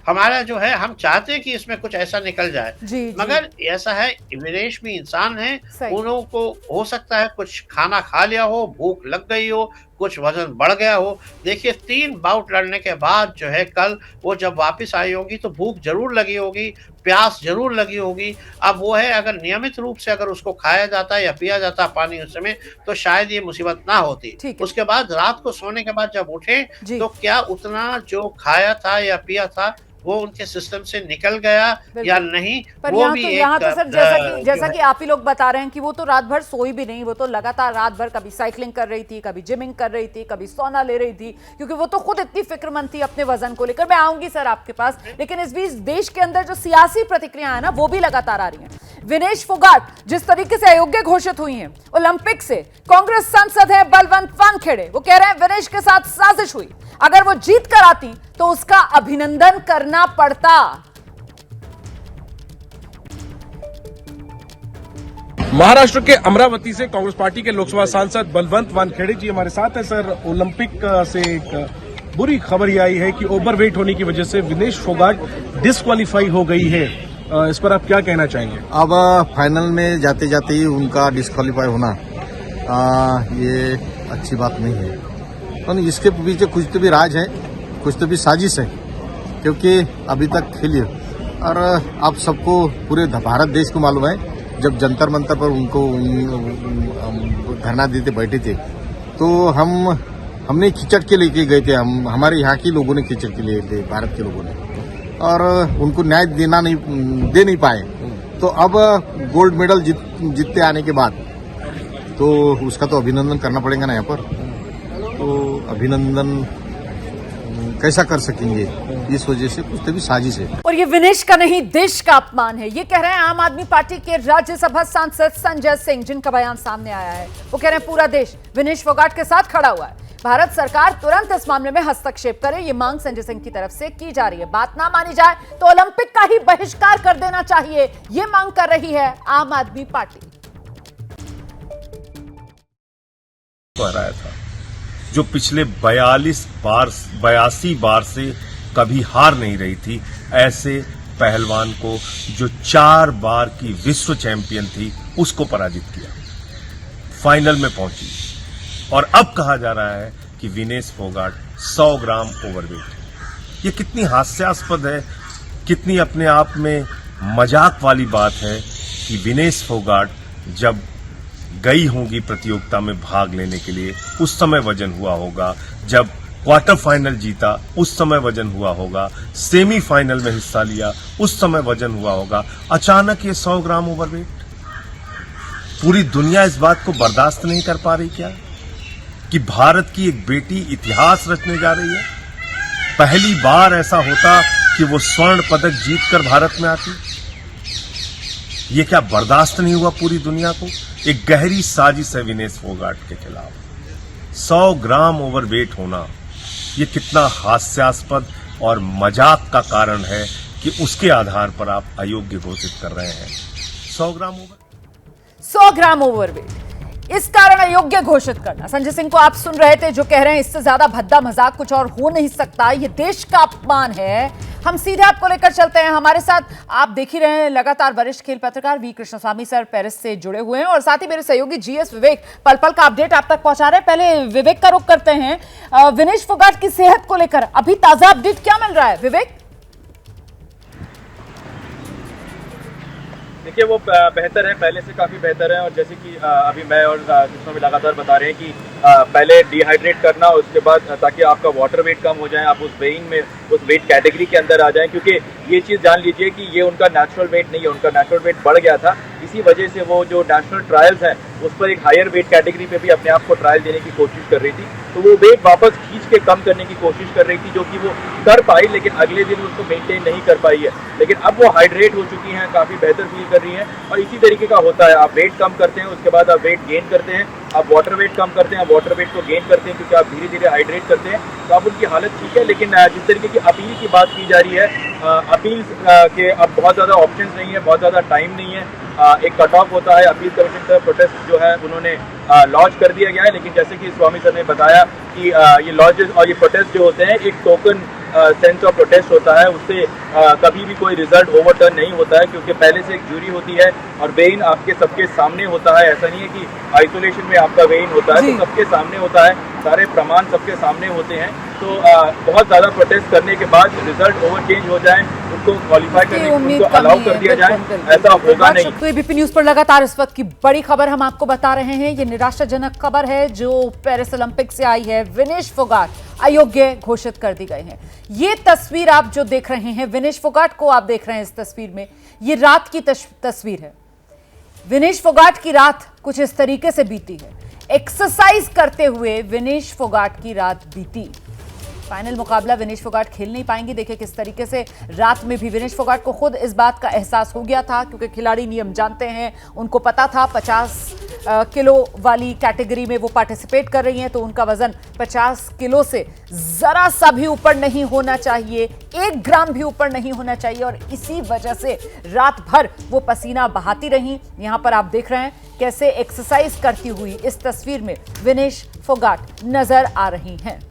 हमारा जो है, हम चाहते हैं कि इसमें कुछ ऐसा निकल जाए। जी। मगर ऐसा है, विदेश भी इंसान है, सही। उन्हों को हो सकता है कुछ खाना खा लिया हो, भूख लग गई हो, कुछ वजन बढ़ गया हो। देखिए 3 बाउट लड़ने के बाद जो है कल वो जब वापस आई होंगी तो भूख जरूर लगी होगी, प्यास जरूर लगी होगी। अब वो है, अगर नियमित रूप से अगर उसको खाया जाता या पिया जाता पानी उस समय, तो शायद ये मुसीबत ना होती। ठीक है। उसके बाद रात को सोने के बाद जब उठे जी। तो क्या उतना जो खाया था या पिया था वो उनके सिस्टम से निकल गया या नहीं, पर वो यहाँ भी तो सर जो जैसा है- कि आप ही लोग बता रहे हैं कि वो तो रात भर सोई भी नहीं, वो तो लगातार रात भर कभी साइकिलिंग कर रही थी, कभी जिमिंग कर रही थी, कभी सोना ले रही थी, क्योंकि वो तो खुद इतनी फिक्रमंद थी अपने वजन को लेकर। मैं आऊंगी सर आपके पास, लेकिन इस बीच देश के अंदर जो सियासी प्रतिक्रिया है ना, वो भी लगातार आ रही है। विनेश फोगाट जिस तरीके से अयोग्य घोषित हुई हैं ओलंपिक से, कांग्रेस सांसद है बलवंत वानखेड़े, वो कह रहे हैं विनेश के साथ साजिश हुई, अगर वो जीत कर आती तो उसका अभिनंदन करना पड़ता। महाराष्ट्र के अमरावती से कांग्रेस पार्टी के लोकसभा सांसद बलवंत वानखेड़े जी हमारे साथ हैं। सर, ओलंपिक से एक बुरी खबर यह आई है कि ओवरवेट होने की वजह से विनेश फोगाट डिस्क्वालीफाई हो गई है, इस पर आप क्या कहना चाहेंगे? अब फाइनल में जाते जाते ही उनका डिस्क्वालीफाई होना ये अच्छी बात नहीं है। और इसके पीछे कुछ तो भी राज है, कुछ तो भी साजिश है, क्योंकि अभी तक फेलियर। और आप सबको पूरे भारत देश को मालूम है, जब जंतर मंतर पर उनको धरना देते बैठे थे तो हमने खिचड़ के लेके गए थे, हमारे यहाँ के लोगों ने खिचड़ के लिए थे, भारत के लोगों ने, और उनको न्याय दे नहीं पाए। तो अब गोल्ड मेडल जीतते आने के बाद तो उसका तो अभिनंदन करना पड़ेगा ना यहाँ पर। तो अभिनंदन कैसा कर सकेंगे, इस वजह से कुछ तो भी साजिश है। और ये विनेश का नहीं देश का अपमान है, ये कह रहे हैं आम आदमी पार्टी के राज्यसभा सांसद संजय सिंह, जिनका बयान सामने आया है। वो कह रहे हैं पूरा देश विनेश फोगाट के साथ खड़ा हुआ है, भारत सरकार तुरंत इस मामले में हस्तक्षेप करे, ये मांग संजय सिंह की तरफ से की जा रही है। बात ना मानी जाए तो ओलंपिक का ही बहिष्कार कर देना चाहिए, ये मांग कर रही है आम आदमी पार्टी। हराया था, जो पिछले 82 बार से कभी हार नहीं रही थी, ऐसे पहलवान को जो 4 बार की विश्व चैंपियन थी उसको पराजित किया, फाइनल में पहुंची। और अब कहा जा रहा है कि विनेश फोगाट 100 ग्राम ओवरवेट। ये कितनी हास्यास्पद है, कितनी अपने आप में मजाक वाली बात है कि विनेश फोगाट जब गई होंगी प्रतियोगिता में भाग लेने के लिए उस समय वजन हुआ होगा, जब क्वार्टर फाइनल जीता उस समय वजन हुआ होगा, सेमीफाइनल में हिस्सा लिया उस समय वजन हुआ होगा, अचानक ये 100 ग्राम ओवरवेट। पूरी दुनिया इस बात को बर्दाश्त नहीं कर पा रही क्या कि भारत की एक बेटी इतिहास रचने जा रही है? पहली बार ऐसा होता कि वो स्वर्ण पदक जीतकर भारत में आती। ये क्या बर्दाश्त नहीं हुआ पूरी दुनिया को? एक गहरी साजिश है विनेश फोगाट के खिलाफ। 100 ग्राम ओवरवेट होना ये कितना हास्यास्पद और मजाक का कारण है कि उसके आधार पर आप अयोग्य घोषित कर रहे हैं। 100 ग्राम ओवरवेट इस कारण अयोग्य घोषित करना। संजय सिंह को आप सुन रहे थे, जो कह रहे हैं इससे ज्यादा भद्दा मजाक कुछ और हो नहीं सकता, ये देश का अपमान है। हम सीधे आपको लेकर चलते हैं, हमारे साथ आप देख ही रहे हैं लगातार वरिष्ठ खेल पत्रकार वी कृष्णस्वामी सर पेरिस से जुड़े हुए हैं, और साथ ही मेरे सहयोगी जीएस विवेक पल पल का अपडेट आप तक पहुंचा रहे हैं। पहले विवेक का रुख करते हैं, विनेश फोगाट की सेहत को लेकर अभी ताजा अपडेट क्या मिल रहा है विवेक? देखिए, वो बेहतर है, पहले से काफ़ी बेहतर है। और जैसे कि अभी मैं और कृष्णा भी लगातार बता रहे हैं कि पहले डिहाइड्रेट करना, उसके बाद ताकि आपका वाटर वेट कम हो जाए, आप उस वेइंग में उस वेट कैटेगरी के अंदर आ जाएं। क्योंकि ये चीज़ जान लीजिए कि ये उनका नेचुरल वेट नहीं है, उनका नेचुरल वेट बढ़ गया था। इसी वजह से वो जो नेशनल ट्रायल्स हैं उस पर एक हायर वेट कैटेगरी पे भी अपने आप को ट्रायल देने की कोशिश कर रही थी। तो वो वेट वापस खींच के कम करने की कोशिश कर रही थी, जो कि वो कर पाई, लेकिन अगले दिन उसको मेंटेन नहीं कर पाई है। लेकिन अब वो हाइड्रेट हो चुकी हैं, काफ़ी बेहतर फील कर रही हैं। और इसी तरीके का होता है, आप वेट कम करते हैं, उसके बाद आप वेट गेन करते हैं, आप वाटर वेट कम करते हैं, आप वाटर वेट को गेन करते हैं, क्योंकि आप धीरे धीरे हाइड्रेट करते हैं, तो अब उनकी हालत ठीक है। लेकिन जिस तरीके की अपील की बात की जा रही है, अपील के अब बहुत ज़्यादा ऑप्शंस नहीं है, बहुत ज़्यादा टाइम नहीं है। एक कट ऑफ होता है, अपील कमीशन का प्रोटेस्ट जो है उन्होंने लॉन्च कर दिया गया है। लेकिन जैसे कि स्वामी सर ने बताया कि ये लॉन्चेस और ये प्रोटेस्ट जो होते हैं एक टोकन सेंस ऑफ प्रोटेस्ट होता है, उससे कभी भी कोई रिजल्ट ओवरटर्न नहीं होता है, क्योंकि पहले से एक जूरी होती है और वेइन आपके सबके सामने होता है। ऐसा नहीं है कि आइसोलेशन में आपका वेइन होता है, तो सबके सामने होता है, सारे प्रमाण सबके सामने होते हैं। तो बहुत ज़्यादा प्रोटेस्ट करने के बाद रिजल्ट ओवर चेंज हो जाए, उनको क्वालिफाई करने उनको अलाउ कर दिया जाए, ऐसा होगा नहीं। तो एबीपी न्यूज पर लगातार इस वक्त की बड़ी खबर हम आपको बता रहे हैं। ये निराशाजनक खबर है जो पेरिस ओलंपिक से आई है। विनेश फोगाट अयोग्य घोषित कर दी गई है। ये तस्वीर आप जो देख रहे हैं, विनेश फोगाट को आप देख रहे हैं इस तस्वीर में, ये रात की तस्वीर है। विनेश फोगाट की रात कुछ इस तरीके से बीती है। एक्सरसाइज करते हुए विनेश फोगाट की रात बीती। फाइनल मुकाबला विनेश फोगाट खेल नहीं पाएंगे। देखिए किस तरीके से रात में भी विनेश फोगाट को खुद इस बात का एहसास हो गया था, क्योंकि खिलाड़ी नियम जानते हैं, उनको पता था 50 किलो वाली कैटेगरी में वो पार्टिसिपेट कर रही हैं, तो उनका वजन 50 किलो से जरा सा भी ऊपर नहीं होना चाहिए, 1 ग्राम भी ऊपर नहीं होना चाहिए। और इसी वजह से रात भर वो पसीना बहाती रही। यहां पर आप देख रहे हैं कैसे एक्सरसाइज करती हुई इस तस्वीर में विनेश फोगाट नजर आ रही हैं।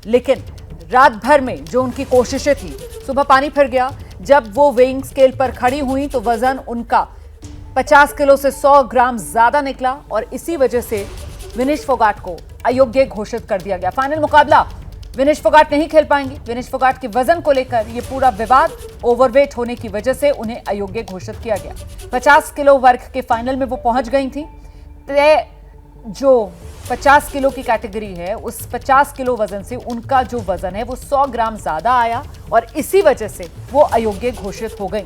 लेकिन रात भर में जो उनकी कोशिशें थी, सुबह पानी फिर गया। जब वो वेइंग स्केल पर खड़ी हुई तो वजन उनका 50 किलो से 100 ग्राम ज्यादा निकला, और इसी वजह से विनेश फोगाट को अयोग्य घोषित कर दिया गया। फाइनल मुकाबला विनेश फोगाट नहीं खेल पाएंगे। विनेश फोगाट के वजन को लेकर यह पूरा विवाद, ओवरवेट होने की वजह से उन्हें अयोग्य घोषित किया गया। 50 किलो वर्ग के फाइनल में वो पहुंच गई थी। जो 50 किलो की कैटेगरी है, उस 50 किलो वजन से उनका जो वजन है वो 100 ग्राम ज्यादा आया और इसी वजह से वो अयोग्य घोषित हो गई।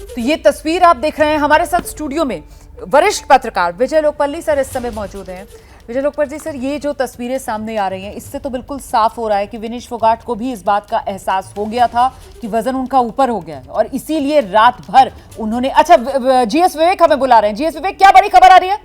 तो ये तस्वीर आप देख रहे हैं। हमारे साथ स्टूडियो में वरिष्ठ पत्रकार विजय लोकपल्ली सर इस समय मौजूद हैं। विजय लोकपल्ली सर, ये जो तस्वीरें सामने आ रही हैं, इससे तो बिल्कुल साफ हो रहा है कि विनेश फोगाट को भी इस बात का एहसास हो गया था कि वजन उनका ऊपर हो गया है और इसीलिए रात भर उन्होंने। अच्छा, जीएस विवेक हमें बुला रहे हैं। जीएस विवेक, क्या बड़ी खबर आ रही है?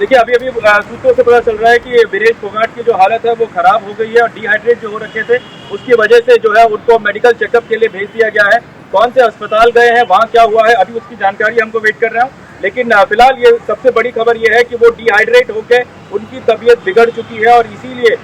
देखिए, अभी सूत्रों से पता चल रहा है कि विनेश फोगाट की जो हालत है वो खराब हो गई है और डिहाइड्रेट जो हो रखे थे उसकी वजह से जो है उनको मेडिकल चेकअप के लिए भेज दिया गया है। कौन से अस्पताल गए हैं, वहाँ क्या हुआ है, अभी उसकी जानकारी हमको वेट कर रहा हूँ। लेकिन फिलहाल ये सबसे बड़ी खबर ये है कि वो डिहाइड्रेट होकर उनकी तबीयत बिगड़ चुकी है और इसीलिए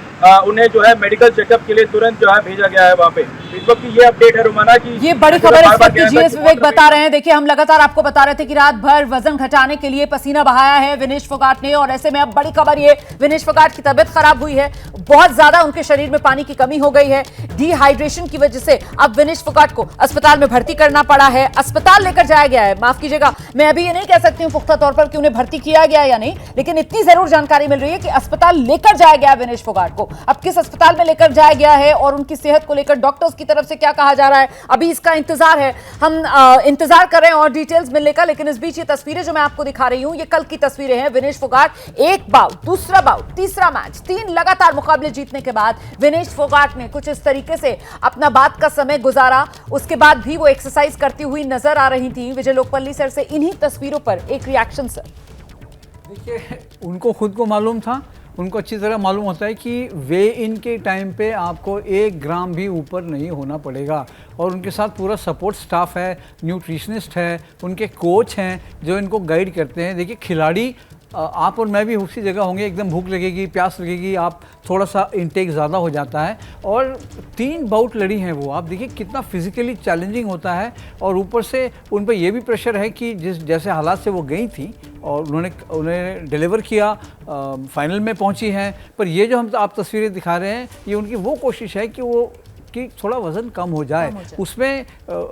उन्हें जो है मेडिकल चेकअप के लिए तुरंत जो है भेजा गया है वहाँ पे। इस वक्त ये अपडेट है रोमाना की ये बड़ी खबर है इस वक्त जीएस विवेक बता रहे हैं। देखिए, हम लगातार आपको बता रहे थे कि रात भर वजन घटाने के लिए पसीना बहाया है विनेश फोगाट ने और ऐसे में अब बड़ी खबर ये, विनेश फोगाट की तबीयत खराब हुई है। बहुत ज्यादा उनके शरीर में पानी की कमी हो गई है। डिहाइड्रेशन की वजह से अब विनेश फोगाट को अस्पताल में भर्ती करना पड़ा है। अस्पताल लेकर जाया गया है। माफ कीजिएगा, मैं अभी ये नहीं कह सकती हूँ पुख्ता तौर पर कि उन्हें भर्ती किया गया या नहीं, लेकिन इतनी जरूर जानकारी मिल रही है कि अस्पताल लेकर जाया गया है विनेश फोगाट को। अब किस अस्पताल में लेकर जाया गया है और उनकी सेहत को लेकर डॉक्टर्स की तरफ से क्या कहा जा रहा है, अभी इसका इंतजार है। हम इंतजार कर रहे हैं और डिटेल्स मिलने का। लेकिन इस बीच ये तस्वीरें जो मैं आपको दिखा रही हूं, ये कल की तस्वीरें हैं। विनेश फोगाट एक बाउट, दूसरा बाउट, तीसरा मैच, 3 लगातार मुकाबले जीतने के बाद विनेश फोगाट ने कुछ इस तरीके से अपना बात का समय गुजारा। उसके बाद भी वो एक्सरसाइज करती हुई नजर आ रही थी। विजय लोकपल्ली सर से इन्हीं तस्वीरों पर एक रिएक्शन सर। देखिए, उनको खुद को मालूम था, उनको अच्छी तरह मालूम होता है कि वे इन के टाइम पे आपको 1 ग्राम भी ऊपर नहीं होना पड़ेगा और उनके साथ पूरा सपोर्ट स्टाफ है, न्यूट्रिशनिस्ट है, उनके कोच हैं जो इनको गाइड करते हैं। देखिए, खिलाड़ी आप और मैं भी उसी जगह होंगे, एकदम भूख लगेगी, प्यास लगेगी, आप थोड़ा सा इंटेक ज़्यादा हो जाता है और 3 बाउट लड़ी हैं वो। आप देखिए कितना फिजिकली चैलेंजिंग होता है और ऊपर से उन पर यह भी प्रेशर है कि जैसे हालात से वो गई थी और उन्हें डिलीवर किया, फाइनल में पहुंची हैं। पर ये जो आप तस्वीरें दिखा रहे हैं, ये उनकी वो कोशिश है कि थोड़ा वजन कम हो जाए। उसमें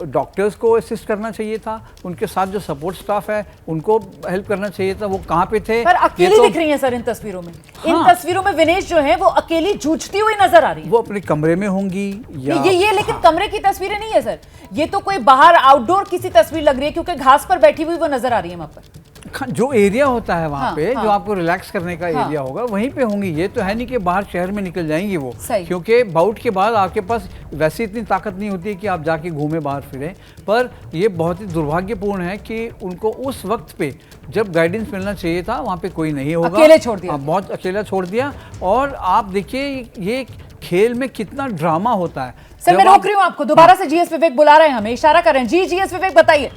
डॉक्टर्स को असिस्ट करना चाहिए था, उनके साथ जो सपोर्ट स्टाफ है उनको हेल्प करना चाहिए था। वो कहाँ पे थे? पर अकेली दिख रही हैं सर इन तस्वीरों में। हाँ। इन तस्वीरों में विनेश जो है वो अकेली जूझती हुई नजर आ रही है। वो अपने कमरे में होंगी या ये लेकिन कमरे की तस्वीरें नहीं है सर, ये तो कोई बाहर आउटडोर किसी तस्वीर लग रही है क्योंकि घास पर बैठी हुई वो नजर आ रही है वहां पर। जो एरिया होता है वहाँ हाँ, पे हाँ, जो आपको रिलैक्स करने का एरिया होगा वहीं पे होंगी। ये तो है नहीं कि बाहर शहर में निकल जाएंगी वो, क्योंकि बाउट के बाद आपके पास वैसे इतनी ताकत नहीं होती है कि आप जाके घूमे बाहर फिरें। पर ये बहुत ही दुर्भाग्यपूर्ण है कि उनको उस वक्त पे जब गाइडेंस मिलना चाहिए था वहाँ पे कोई नहीं होगा, अकेले छोड़ दिया। बहुत अकेला छोड़ दिया। और आप देखिए ये खेल में कितना ड्रामा होता है। सर मैं रोक रही हूँ आपको, दोबारा से जीएस विवेक बुला रहे हैं, हमें इशारा कर रहे हैं। जी जीएस विवेक बताइए।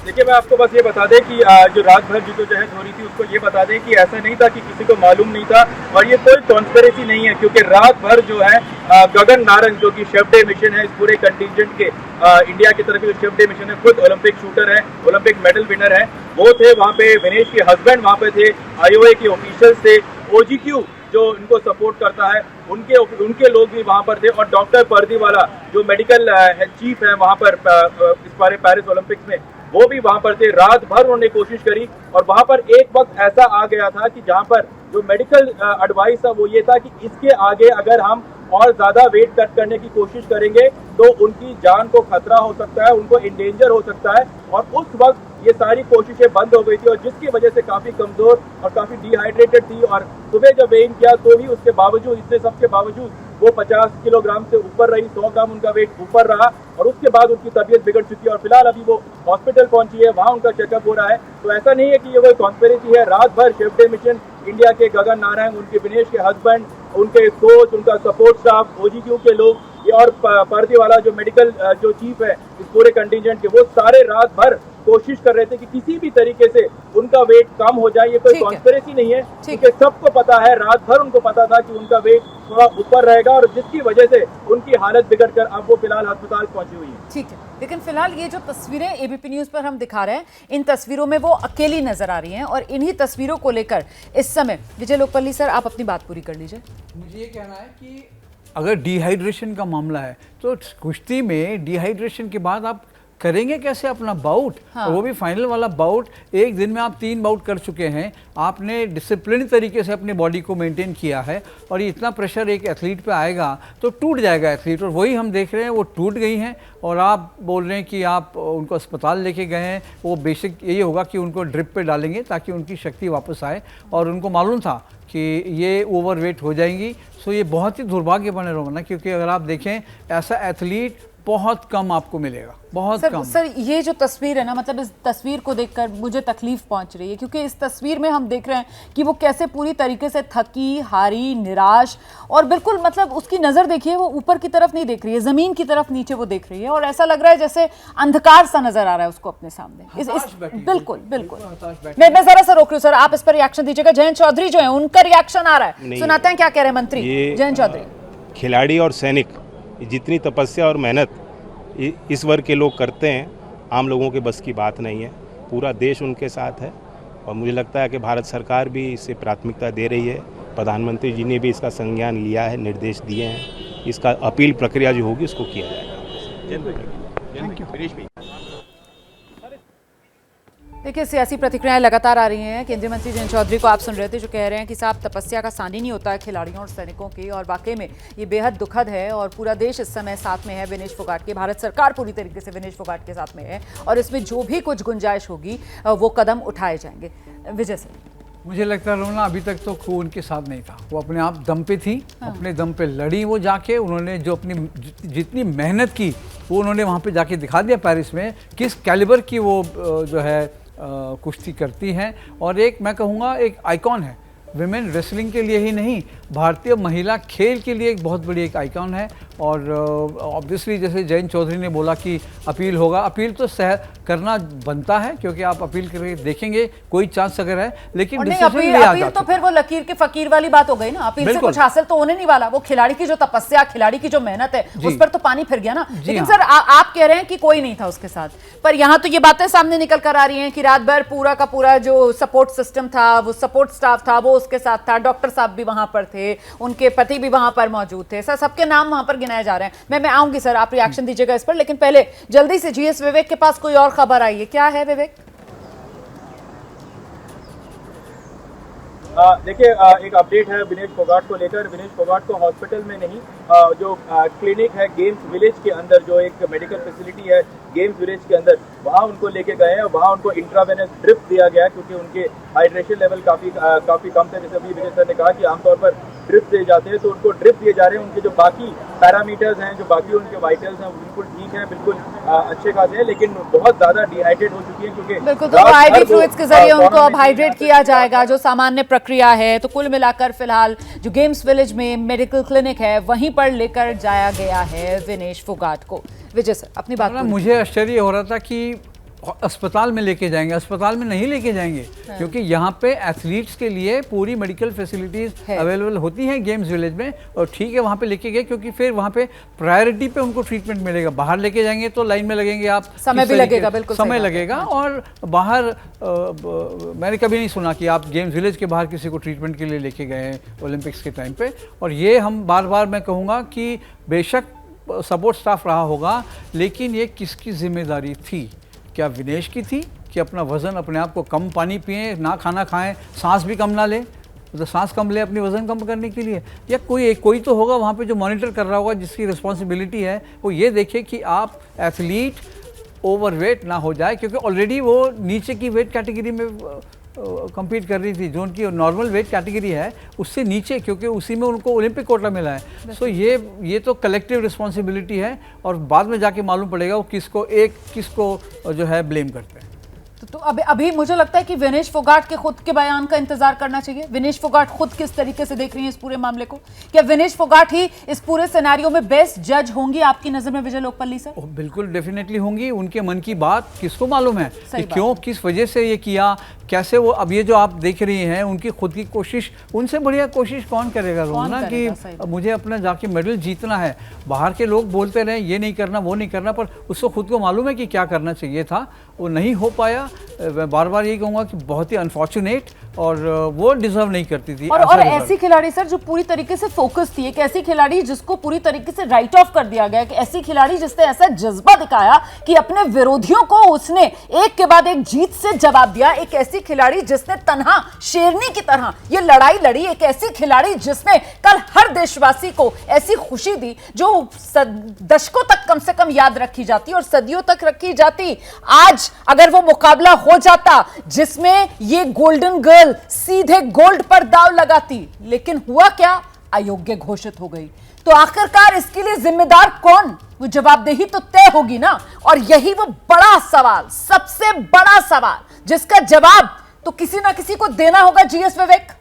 देखिए, मैं आपको बस ये बता दें कि जो रात भर जद्दोजहद हो रही थी उसको ये बता दें कि ऐसा नहीं था कि किसी को मालूम नहीं था और ये कोई कॉन्स्पिरेसी नहीं है, क्योंकि रात भर जो है गगन नारंग जो कि शेफ डे मिशन है इस पूरे कंटिजेंट के, इंडिया की तरफ जो शेफ डे मिशन है, खुद ओलंपिक शूटर है, ओलंपिक मेडल विनर है, वो थे वहाँ पे। विनेश के हस्बैंड वहाँ पे थे, IOA के ऑफिशियल्स थे, OGQ जो इनको सपोर्ट करता है उनके लोग भी वहाँ पर थे और डॉक्टर पर्दीवाला जो मेडिकल चीफ है वहाँ पर इस बारे पेरिस ओलंपिक्स में, वो भी वहाँ पर थे। रात भर उन्होंने कोशिश करी और वहाँ पर एक वक्त ऐसा आ गया था कि जहाँ पर जो मेडिकल एडवाइस था वो ये था कि इसके आगे अगर हम और ज्यादा वेट कट करने की कोशिश करेंगे तो उनकी जान को खतरा हो सकता है, उनको इंडेंजर हो सकता है। और उस वक्त ये सारी कोशिशें बंद हो गई थी और जिसकी वजह से काफी कमजोर और काफी डिहाइड्रेटेड थी। और सुबह जब वेइंग किया तो भी उसके बावजूद, इतने सबके बावजूद वो 50 किलोग्राम से ऊपर रही, 100 ग्राम उनका वेट ऊपर रहा और उसके बाद उनकी तबीयत बिगड़ चुकी है और फिलहाल अभी वो हॉस्पिटल पहुंची है, वहाँ उनका चेकअप हो रहा है। तो ऐसा नहीं है कि ये कोई कॉन्स्पिरेसी है। रात भर शेफ डे मिशन इंडिया के गगन नारंग, उनके विनेश के हस्बैंड, उनके कोच, उनका सपोर्ट स्टाफ, OGQ के लोग ये और पर्दीवाला जो मेडिकल जो चीफ है इस पूरे कंटिजेंट के, वो सारे रात भर कोशिश कर रहे थे कि किसी भी तरीके से उनका वेट कम हो जाए। ये कोई ठीक है। कॉन्स्पिरेसी नहीं है, ठीक क्योंकि सबको पता है, रात भर उनको पता था कि उनका वेट थोड़ा ऊपर रहेगा और जिसकी वजह से उनकी हालत बिगड़कर अब वो फिलहाल अस्पताल पहुंची हुई है। ठीक है, लेकिन फिलहाल ये जो तस्वीरें एबीपी न्यूज पर हम दिखा रहे हैं, इन तस्वीरों में वो अकेली नजर आ रही हैं और इन्हीं तस्वीरों को लेकर इस समय विजय लोकपल्ली सर आप अपनी बात पूरी कर लीजिए। मुझे ये कहना है कि अगर डिहाइड्रेशन का मामला है तो कुश्ती में डिहाइड्रेशन के बाद आप करेंगे कैसे अपना बाउट। हाँ। वो भी फाइनल वाला बाउट, एक दिन में आप 3 बाउट कर चुके हैं, आपने डिसिप्लिन तरीके से अपनी बॉडी को मेंटेन किया है और ये इतना प्रेशर एक एथलीट पे आएगा तो टूट जाएगा एथलीट, और वही हम देख रहे हैं वो टूट गई हैं। और आप बोल रहे हैं कि आप उनको अस्पताल लेके गए हैं, वो बेसिक यही होगा कि उनको ड्रिप पे डालेंगे ताकि उनकी शक्ति वापस आए, और उनको मालूम था कि ये ओवरवेट हो जाएंगी। सो ये बहुत ही दुर्भाग्यपूर्ण है रोमाना, क्योंकि अगर आप देखें ऐसा एथलीट बहुत कम आपको मिलेगा, बहुत कम। सर ये जो तस्वीर है ना, मतलब इस तस्वीर को देखकर मुझे तकलीफ पहुंच रही है, क्योंकि इस तस्वीर में हम देख रहे हैं कि वो कैसे पूरी तरीके से थकी हारी निराश, और बिल्कुल मतलब उसकी नज़र देखिए वो ऊपर की तरफ नहीं देख रही है, ज़मीन की तरफ नीचे वो देख रही है, और ऐसा लग रहा है जैसे अंधकार सा नजर आ रहा है उसको अपने सामने। बिल्कुल बिल्कुल मैं जरा सा रोक रही हूँ सर, आप इस पर रिएक्शन दीजिएगा। जयंत चौधरी जो है उनका रिएक्शन आ रहा है, सुनाते हैं क्या कह रहे हैं मंत्री जयंत चौधरी। खिलाड़ी और सैनिक जितनी तपस्या और मेहनत इस वर्ग के लोग करते हैं, आम लोगों के बस की बात नहीं है। पूरा देश उनके साथ है और मुझे लगता है कि भारत सरकार भी इसे प्राथमिकता दे रही है। प्रधानमंत्री जी ने भी इसका संज्ञान लिया है, निर्देश दिए हैं, इसका अपील प्रक्रिया जो होगी उसको किया जाएगा। देखिए सियासी प्रतिक्रियाएं लगातार आ रही हैं। केंद्रीय मंत्री जयंत चौधरी को आप सुन रहे थे जो कह रहे हैं कि साहब तपस्या का सानी नहीं होता है खिलाड़ियों और सैनिकों की, और वाकई में ये बेहद दुखद है और पूरा देश इस समय साथ में है विनेश फोगाट के, भारत सरकार पूरी तरीके से विनेश फोगाट के साथ में है और इसमें जो भी कुछ गुंजाइश होगी वो कदम उठाए जाएंगे। विजय सर, मुझे लगता है रोना अभी तक तो वो उनके साथ नहीं था, वो अपने आप दम पे थी। हाँ। अपने दम पे लड़ी वो जाके, उन्होंने जो अपनी जितनी मेहनत की वो उन्होंने वहाँ पे जाके दिखा दिया पेरिस में किस कैलिबर की वो जो है कुश्ती करती हैं, और एक मैं कहूँगा एक आइकॉन है विमेन रेसलिंग के लिए ही नहीं, भारतीय महिला खेल के लिए एक बहुत बड़ी एक आइकॉन है। और ऑब्वियसली जैसे जयंत चौधरी ने बोला कि अपील होगा, अपील तो करना बनता है क्योंकि आप अपील करके देखेंगे कोई चांस अगर है, लेकिन अपील तो फिर वो लकीर के फकीर वाली बात हो गई ना, अपील से कुछ हासिल तो होने नहीं वाला। वो खिलाड़ी की जो तपस्या, खिलाड़ी की जो मेहनत है उस पर तो पानी फिर गया ना। लेकिन सर आप कह रहे हैं कि कोई नहीं था उसके साथ, पर यहाँ तो ये बातें सामने निकल कर आ रही हैं कि रात भर पूरा का पूरा जो सपोर्ट सिस्टम था, वो सपोर्ट स्टाफ था, वो उसके साथ था, डॉक्टर साहब भी वहां पर थे, उनके पति भी वहां पर मौजूद थे, सर सबके नाम वहां पर गिनाए जा रहे हैं। मैं आऊंगी सर, आप रिएक्शन दीजिएगा इस पर, लेकिन पहले जल्दी से जीएस विवेक के पास कोई और खबर आई है, क्या है विवेक? देखिए एक अपडेट है विनेश फोगाट को लेकर। विनेश फोगाट को हॉस्पिटल में नहीं, जो क्लिनिक है गेम्स विलेज के अंदर, जो एक मेडिकल फैसिलिटी है गेम्स विलेज के अंदर, वहाँ उनको लेके गए हैं और वहाँ उनको इंट्रावेनस ड्रिप दिया गया क्योंकि उनके हाइड्रेशन लेवल काफी कम थे। जैसे अभी विजय सर ने कहा कि आमतौर पर ड्रिप दिए जाते हैं, तो उनको ड्रिप दिए जा रहे हैं। उनके जो बाकी पैरामीटर्स हैं, जो बाकी उनके वाइटल्स हैं, बिल्कुल ठीक हैं, बिल्कुल अच्छे खासे हैं, लेकिन बहुत ज्यादा डिहाइड्रेट हो चुकी है क्योंकि बिल्कुल, तो आईवी फ्लूइड्स के जरिए उनको अब हाइड्रेट किया जाएगा, जो सामान्य प्रक्रिया है। तो कुल मिलाकर फिलहाल जो गेम्स विलेज में मेडिकल क्लिनिक है वहीं पर लेकर जाया गया है विनेश फोगाट को। विजय सर अपनी बात। मुझे आश्चर्य हो रहा था कि अस्पताल में लेके जाएंगे, अस्पताल में नहीं लेके जाएंगे क्योंकि यहाँ पे एथलीट्स के लिए पूरी मेडिकल फैसिलिटीज अवेलेबल होती हैं गेम्स विलेज में, और ठीक है वहाँ पे लेके गए क्योंकि फिर वहाँ पे प्रायोरिटी पे उनको ट्रीटमेंट मिलेगा। बाहर लेके जाएंगे तो लाइन में लगेंगे आप, समय भी लगेगा, बिल्कुल समय लगेगा। और बाहर मैंने कभी नहीं सुना कि आप गेम्स विलेज के बाहर किसी को ट्रीटमेंट के लिए लेके गए हैं ओलंपिक्स के टाइम पे। और ये हम बार बार मैं कहूँगा कि बेशक सपोर्ट स्टाफ रहा होगा, लेकिन ये किसकी जिम्मेदारी थी? क्या विनेश की थी कि अपना वज़न, अपने आप को कम पानी पिए, ना खाना खाएं, सांस भी कम ना लें, मतलब सांस कम ले अपनी वज़न कम करने के लिए? या कोई तो होगा वहाँ पे जो मॉनिटर कर रहा होगा, जिसकी रिस्पॉन्सिबिलिटी है वो ये देखे कि आप एथलीट ओवरवेट ना हो जाए, क्योंकि ऑलरेडी वो नीचे की वेट कैटेगरी में कम्पीट कर रही थी, जो उनकी नॉर्मल वेट कैटेगरी है उससे नीचे, क्योंकि उसी में उनको ओलंपिक कोटा मिला है। सो ये तो कलेक्टिव रिस्पॉन्सिबिलिटी है और बाद में जाके मालूम पड़ेगा वो किसको जो है ब्लेम करते हैं। तो अभी मुझे लगता है कि विनेश फोगाट के खुद के बयान का इंतजार करना चाहिए। विनेश फोगाट खुद किस तरीके से देख रही हैं इस पूरे मामले को? क्या विनेश फोगाट ही इस पूरे सिनेरियो में बेस्ट जज होंगी आपकी नजर में विजय लोकपल्ली सर? बिल्कुल डेफिनेटली होंगी। उनके मन की बात किसको मालूम है कि क्यों, किस वजह से ये किया, कैसे वो। अब ये जो आप देख रही हैं उनकी खुद की कोशिश, उनसे बढ़िया कोशिश कौन करेगा रोना कि मुझे अपना जाके मेडल जीतना है। बाहर के लोग बोलते रहे ये नहीं करना वो नहीं करना, पर उसको खुद को मालूम है कि क्या करना चाहिए था, वो नहीं हो पाया। मैं बार बार यही कहूँगा कि बहुत ही अनफॉर्चुनेट, और वो डिजर्व नहीं करती थी। और ऐसी खिलाड़ी सर जो पूरी तरीके से फोकस थी, एक ऐसी खिलाड़ी जिसको पूरी तरीके से राइट ऑफ कर दिया गया, कि ऐसी खिलाड़ी जिसने ऐसा जज्बा दिखाया कि अपने विरोधियों को उसने एक के बाद एक जीत से जवाब दिया, एक ऐसी खिलाड़ी जिसने तन्हा शेरनी की तरह ये लड़ाई लड़ी, एक ऐसी खिलाड़ी जिसने कल हर देशवासी को ऐसी खुशी दी जो दशकों तक कम से कम याद रखी जाती और सदियों तक रखी जाती। आज अगर वो मुकाबला हो जाता जिसमें ये गोल्डन गर्ल सीधे गोल्ड पर दांव लगाती, लेकिन हुआ क्या? अयोग्य घोषित हो गई। तो आखिरकार इसके लिए जिम्मेदार कौन? वो जवाबदेही तो तय होगी ना। और यही वो बड़ा सवाल, सबसे बड़ा सवाल, जिसका जवाब तो किसी ना किसी को देना होगा। जीएस विवेक।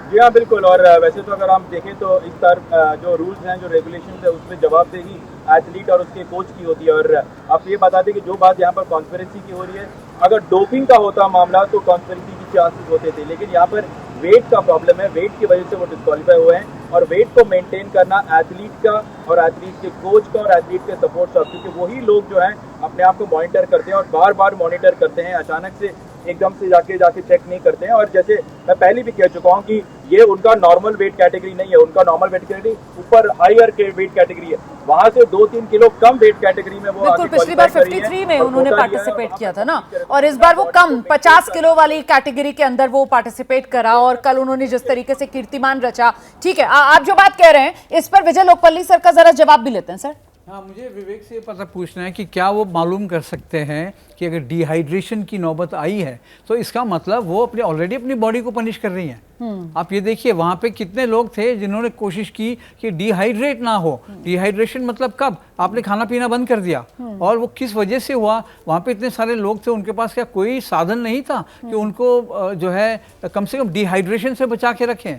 जी हाँ बिल्कुल। और वैसे तो अगर हम देखें तो इस तरह जो रूल्स हैं, जो रेगुलेशन है, उसमें जवाबदेही एथलीट और उसके कोच की होती है। और आप ये बता दें कि जो बात यहाँ पर कॉन्स्पिरेसी की हो रही है, अगर डोपिंग का होता मामला तो कॉन्स्पिरेसी की चांसेस होते थे, लेकिन यहाँ पर वेट का प्रॉब्लम है। वेट की वजह से वो डिस्क्वालीफाई हुए हैं। और वेट को मेंटेन करना एथलीट का और एथलीट के कोच का और एथलीट के सपोर्ट स्टाफ, क्योंकि वही लोग जो हैं अपने आप को मॉनिटर करते हैं और बार बार मॉनिटर करते हैं, अचानक से एकदम से जाके चेक नहीं करते हैं। और जैसे मैं पहले भी कह चुका हूँ कि ये उनका नॉर्मल वेट कैटेगरी नहीं है, उनका नॉर्मल वेट कैटेगरी ऊपर हायर के वेट कैटेगरी है, वहां से 2-3 किलो कम वेट कैटेगरी में वो बिल्कुल। पिछली बार 53 में उन्होंने पार्टिसिपेट किया था ना, और इस बार वो कम 50 किलो वाली कैटेगरी के अंदर वो पार्टिसिपेट करा। और कल उन्होंने जिस तरीके से कीर्तिमान रचा, ठीक है, आप जो बात कह रहे हैं इस पर विजय लोकपल्ली सर का जरा जवाब भी लेते हैं सर। हाँ, मुझे विवेक से पता पूछना है कि क्या वो मालूम कर सकते हैं कि अगर डिहाइड्रेशन की नौबत आई है तो इसका मतलब वो ऑलरेडी अपनी बॉडी को पनिश कर रही हैं। आप ये देखिए वहाँ पे कितने लोग थे जिन्होंने कोशिश की कि डिहाइड्रेट ना हो। डिहाइड्रेशन मतलब कब आपने खाना पीना बंद कर दिया, और वो किस वजह से हुआ? वहाँ पे इतने सारे लोग थे, उनके पास क्या कोई साधन नहीं था कि उनको जो है कम से कम डिहाइड्रेशन से बचा के रखें।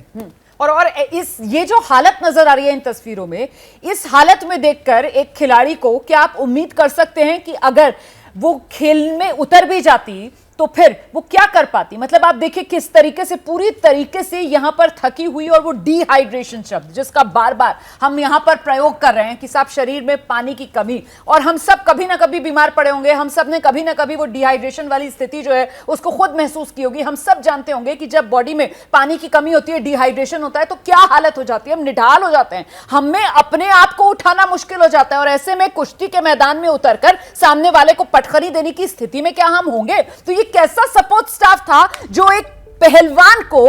और इस ये जो हालत नजर आ रही है इन तस्वीरों में, इस हालत में देखकर एक खिलाड़ी को क्या आप उम्मीद कर सकते हैं कि अगर वो खेल में उतर भी जाती तो फिर वो क्या कर पाती? मतलब आप देखिए किस तरीके से पूरी तरीके से यहां पर थकी हुई, और वो डिहाइड्रेशन शब्द जिसका बार बार हम यहां पर प्रयोग कर रहे हैं कि साहब शरीर में पानी की कमी, और हम सब कभी ना कभी बीमार पड़े होंगे, हम सब ने कभी ना कभी वो डिहाइड्रेशन वाली स्थिति जो है उसको खुद महसूस की होगी। हम सब जानते होंगे कि जब बॉडी में पानी की कमी होती है, डिहाइड्रेशन होता है, तो क्या हालत हो जाती है, हम निढाल हो जाते हैं, हमें अपने आप को उठाना मुश्किल हो जाता है। और ऐसे में कुश्ती के मैदान में उतरकर सामने वाले को पटखनी देने की स्थिति में क्या हम होंगे? तो ये कैसा सपोर्ट स्टाफ था जो एक पहलवान को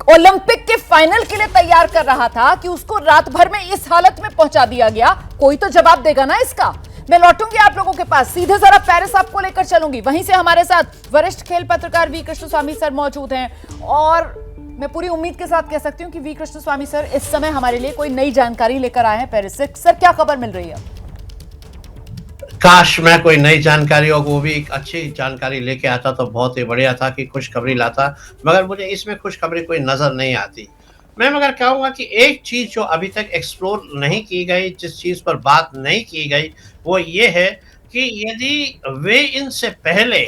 ओलंपिक के फाइनल के लिए तैयार कर रहा था कि उसको रात भर में इस हालत में पहुंचा दिया गया? कोई तो जवाब देगा ना इसका। मैं लौटूंगी आप लोगों के पास, सीधे जरा पेरिस आपको लेकर चलूंगी। वहीं से हमारे साथ वरिष्ठ खेल पत्रकार वी कृष्णस्वामी सर मौजूद हैं, और मैं पूरी उम्मीद के साथ कह सकती हूं कि वी कृष्णस्वामी सर इस समय हमारे लिए कोई नई जानकारी लेकर आए हैं पेरिस से। सर क्या खबर मिल रही है? काश मैं कोई नई जानकारी और वो भी एक अच्छी जानकारी लेके आता तो बहुत ही बढ़िया था, कि खुशखबरी लाता, मगर मुझे इसमें खुशखबरी कोई नजर नहीं आती। मैं मगर कहूँगा कि एक चीज जो अभी तक एक्सप्लोर नहीं की गई, जिस चीज पर बात नहीं की गई, वो ये है कि यदि वे इन से पहले,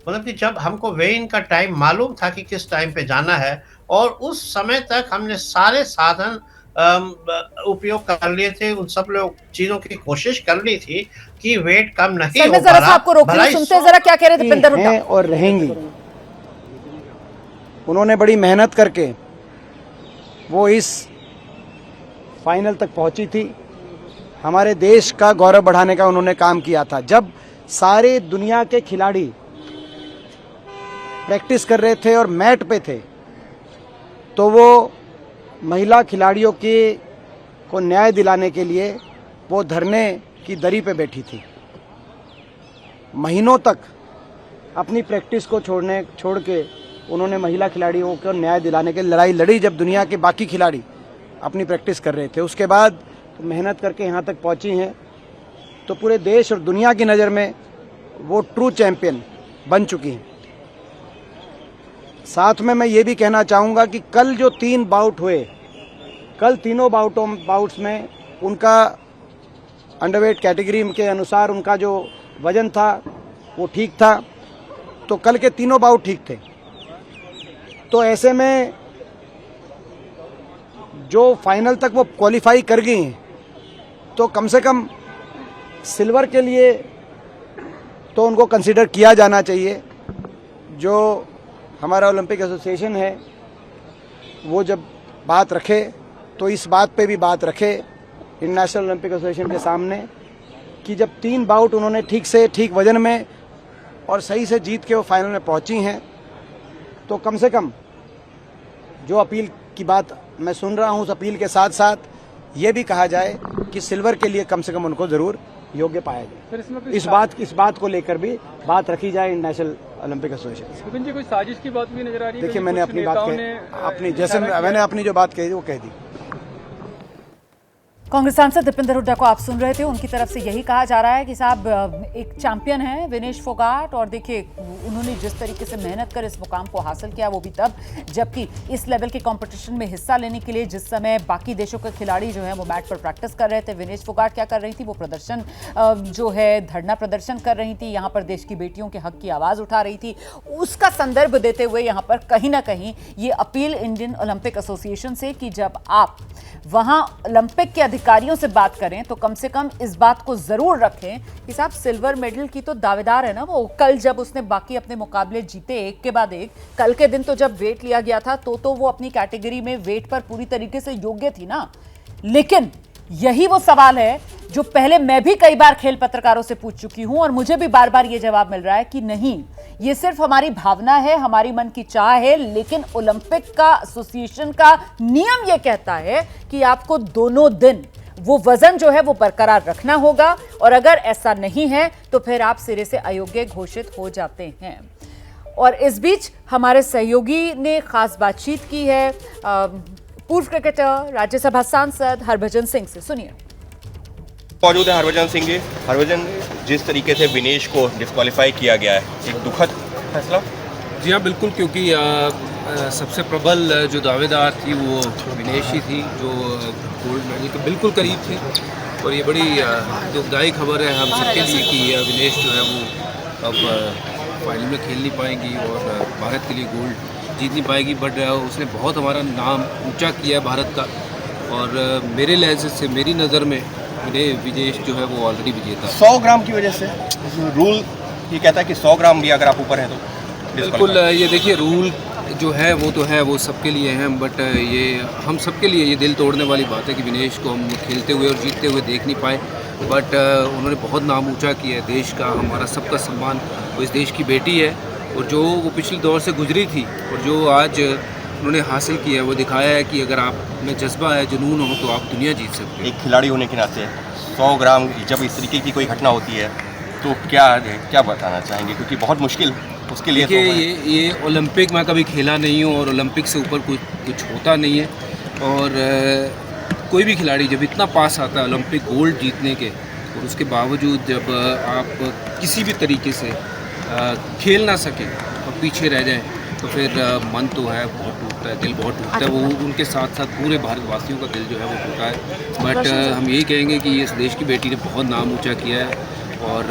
मतलब कि जब हमको वे इन का टाइम मालूम था कि किस टाइम पे जाना है, और उस समय तक हमने सारे साधन उपयोग कर लिए थे, उन सब लोग चीजों की कोशिश कर ली थी कि वेट कम नहीं हो पा रहा। आपको रोक रही, सुनते जरा क्या कह रहे थे पिंदर हुड्डा। और रहेंगी, उन्होंने बड़ी मेहनत करके वो इस फाइनल तक पहुंची थी। हमारे देश का गौरव बढ़ाने का उन्होंने काम किया था। जब सारे दुनिया के खिलाड़ी प्रैक्टिस कर रहे थे और मैट पे थे, तो वो महिला खिलाड़ियों को न्याय दिलाने के लिए वो धरने की दरी पे बैठी थी। महीनों तक अपनी प्रैक्टिस को छोड़ के उन्होंने महिला खिलाड़ियों को न्याय दिलाने के लड़ाई लड़ी, जब दुनिया के बाकी खिलाड़ी अपनी प्रैक्टिस कर रहे थे। उसके बाद तो मेहनत करके यहाँ तक पहुँची हैं। तो पूरे देश और दुनिया की नज़र में वो ट्रू चैंपियन बन चुकी हैं। साथ में मैं ये भी कहना चाहूँगा कि कल जो 3 बाउट हुए, कल तीनों बाउट्स में उनका अंडरवेट कैटेगरी के अनुसार उनका जो वजन था वो ठीक था, तो कल के तीनों बाउट ठीक थे। तो ऐसे में जो फाइनल तक वो क्वालिफाई कर गई हैं, तो कम से कम सिल्वर के लिए तो उनको कंसीडर किया जाना चाहिए। जो हमारा ओलंपिक एसोसिएशन है वो जब बात रखे तो इस बात पे भी बात रखे इंटरनेशनल ओलंपिक एसोसिएशन के सामने कि जब 3 बाउट उन्होंने ठीक से ठीक वजन में और सही से जीत के वो फाइनल में पहुंची हैं, तो कम से कम जो अपील की बात मैं सुन रहा हूं, उस अपील के साथ साथ ये भी कहा जाए कि सिल्वर के लिए कम से कम उनको ज़रूर योग्य पाया जाए। इस बात को लेकर भी बात रखी जाए इंटरनेशनल ओलंपिक एसोसिएशन से। कोई साजिश की बात भी नजर आ रही है? देखिए, मैंने अपनी बात मैंने अपनी जो बात कही वो कह दी। कांग्रेस सांसद दीपेंद्र हुड्डा को आप सुन रहे थे, उनकी तरफ से यही कहा जा रहा है कि साहब एक चैंपियन है विनेश फोगाट, और देखिए उन्होंने जिस तरीके से मेहनत कर इस मुकाम को हासिल किया वो भी तब जबकि इस लेवल के कंपटीशन में हिस्सा लेने के लिए जिस समय बाकी देशों के खिलाड़ी जो हैं वो मैट पर प्रैक्टिस कर रहे थे, विनेश फोगाट क्या कर रही थी, वो प्रदर्शन जो है धरना प्रदर्शन कर रही थी, यहाँ पर देश की बेटियों के हक की आवाज़ उठा रही थी। उसका संदर्भ देते हुए यहाँ पर कहीं ना कहीं ये अपील इंडियन ओलंपिक एसोसिएशन से कि जब आप वहाँ ओलंपिक के अधिकारियों से बात करें तो कम से कम इस बात को जरूर रखें कि साहब सिल्वर मेडल की तो दावेदार है ना वो। कल जब उसने बाकी अपने मुकाबले जीते एक के बाद एक, कल के दिन तो जब वेट लिया गया था तो वो अपनी कैटेगरी में वेट पर पूरी तरीके से योग्य थी ना। लेकिन यही वो सवाल है जो पहले मैं भी कई बार खेल पत्रकारों से पूछ चुकी हूं और मुझे भी बार बार ये जवाब मिल रहा है कि नहीं, ये सिर्फ हमारी भावना है, हमारी मन की चाह है, लेकिन ओलंपिक का एसोसिएशन का नियम ये कहता है कि आपको दोनों दिन वो वजन जो है वो बरकरार रखना होगा, और अगर ऐसा नहीं है तो फिर आप सिरे से अयोग्य घोषित हो जाते हैं। और इस बीच हमारे सहयोगी ने खास बातचीत की है पूर्व क्रिकेटर राज्यसभा सांसद हरभजन सिंह से। सुनिए। मौजूद है हरभजन सिंह जी। हरभजन, जिस तरीके से विनेश को डिस्क्वालीफाई किया गया है, एक दुखद फैसला। जी हाँ, बिल्कुल, क्योंकि सबसे प्रबल जो दावेदार थी वो विनेश ही थी, जो गोल्ड मेडल के बिल्कुल करीब थी। और ये बड़ी दुखदायी खबर है हम सबके लिए कि विनेश जो है वो अब फाइनल में खेल नहीं पाएंगी और भारत के लिए गोल्ड जीत नहीं पाएगी। बट उसने बहुत हमारा नाम ऊंचा किया है भारत का, और मेरे लिहाज से, मेरी नज़र में विनेश जो है वो ऑलरेडी विजेता। 100 ग्राम की वजह से रूल ये कहता है कि 100 ग्राम भी अगर आप ऊपर हैं तो बिल्कुल। ये देखिए, रूल जो है वो तो है, वो सबके लिए है, बट ये हम सबके लिए ये दिल तोड़ने वाली बात है कि विनेश को हम खेलते हुए और जीतते हुए देख नहीं पाए। बट उन्होंने बहुत नाम ऊंचा किया है देश का, हमारा सबका सम्मान। वो इस देश की बेटी है, और जो वो पिछले दौर से गुजरी थी और जो आज उन्होंने हासिल किया है, वो दिखाया है कि अगर आप में जज्बा है, जुनून हो, तो आप दुनिया जीत सकते हैं। एक खिलाड़ी होने के नाते 100 ग्राम जब इस तरीके की कोई घटना होती है तो क्या बताना चाहेंगे, क्योंकि बहुत मुश्किल उसके लिए। देखिए, ये ओलंपिक में कभी खेला नहीं हूँ और ओलंपिक से ऊपर कुछ होता नहीं है। और कोई भी खिलाड़ी जब इतना पास आता है ओलंपिक गोल्ड जीतने के, और उसके बावजूद जब आप किसी भी तरीके से खेल ना सके और पीछे रह जाए, तो फिर मन तो है बहुत टूटता है, दिल बहुत टूटता है। वो उनके साथ साथ पूरे भारतवासियों का दिल जो है वो टूटा है। बट हम यही कहेंगे कि इस देश की बेटी ने बहुत नाम ऊंचा किया है, और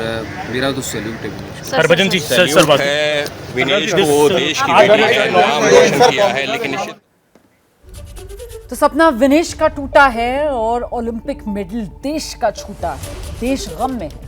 मेरा तो सैल्यूट है। हरभजन जी, सैल्यूट है विनेश को, देश की बेटी है, नाम रोशन किया है, लेकिन निश्चित तो सपना विनेश का टूटा है और ओलंपिक मेडल देश का छूटा है। देश गम में है।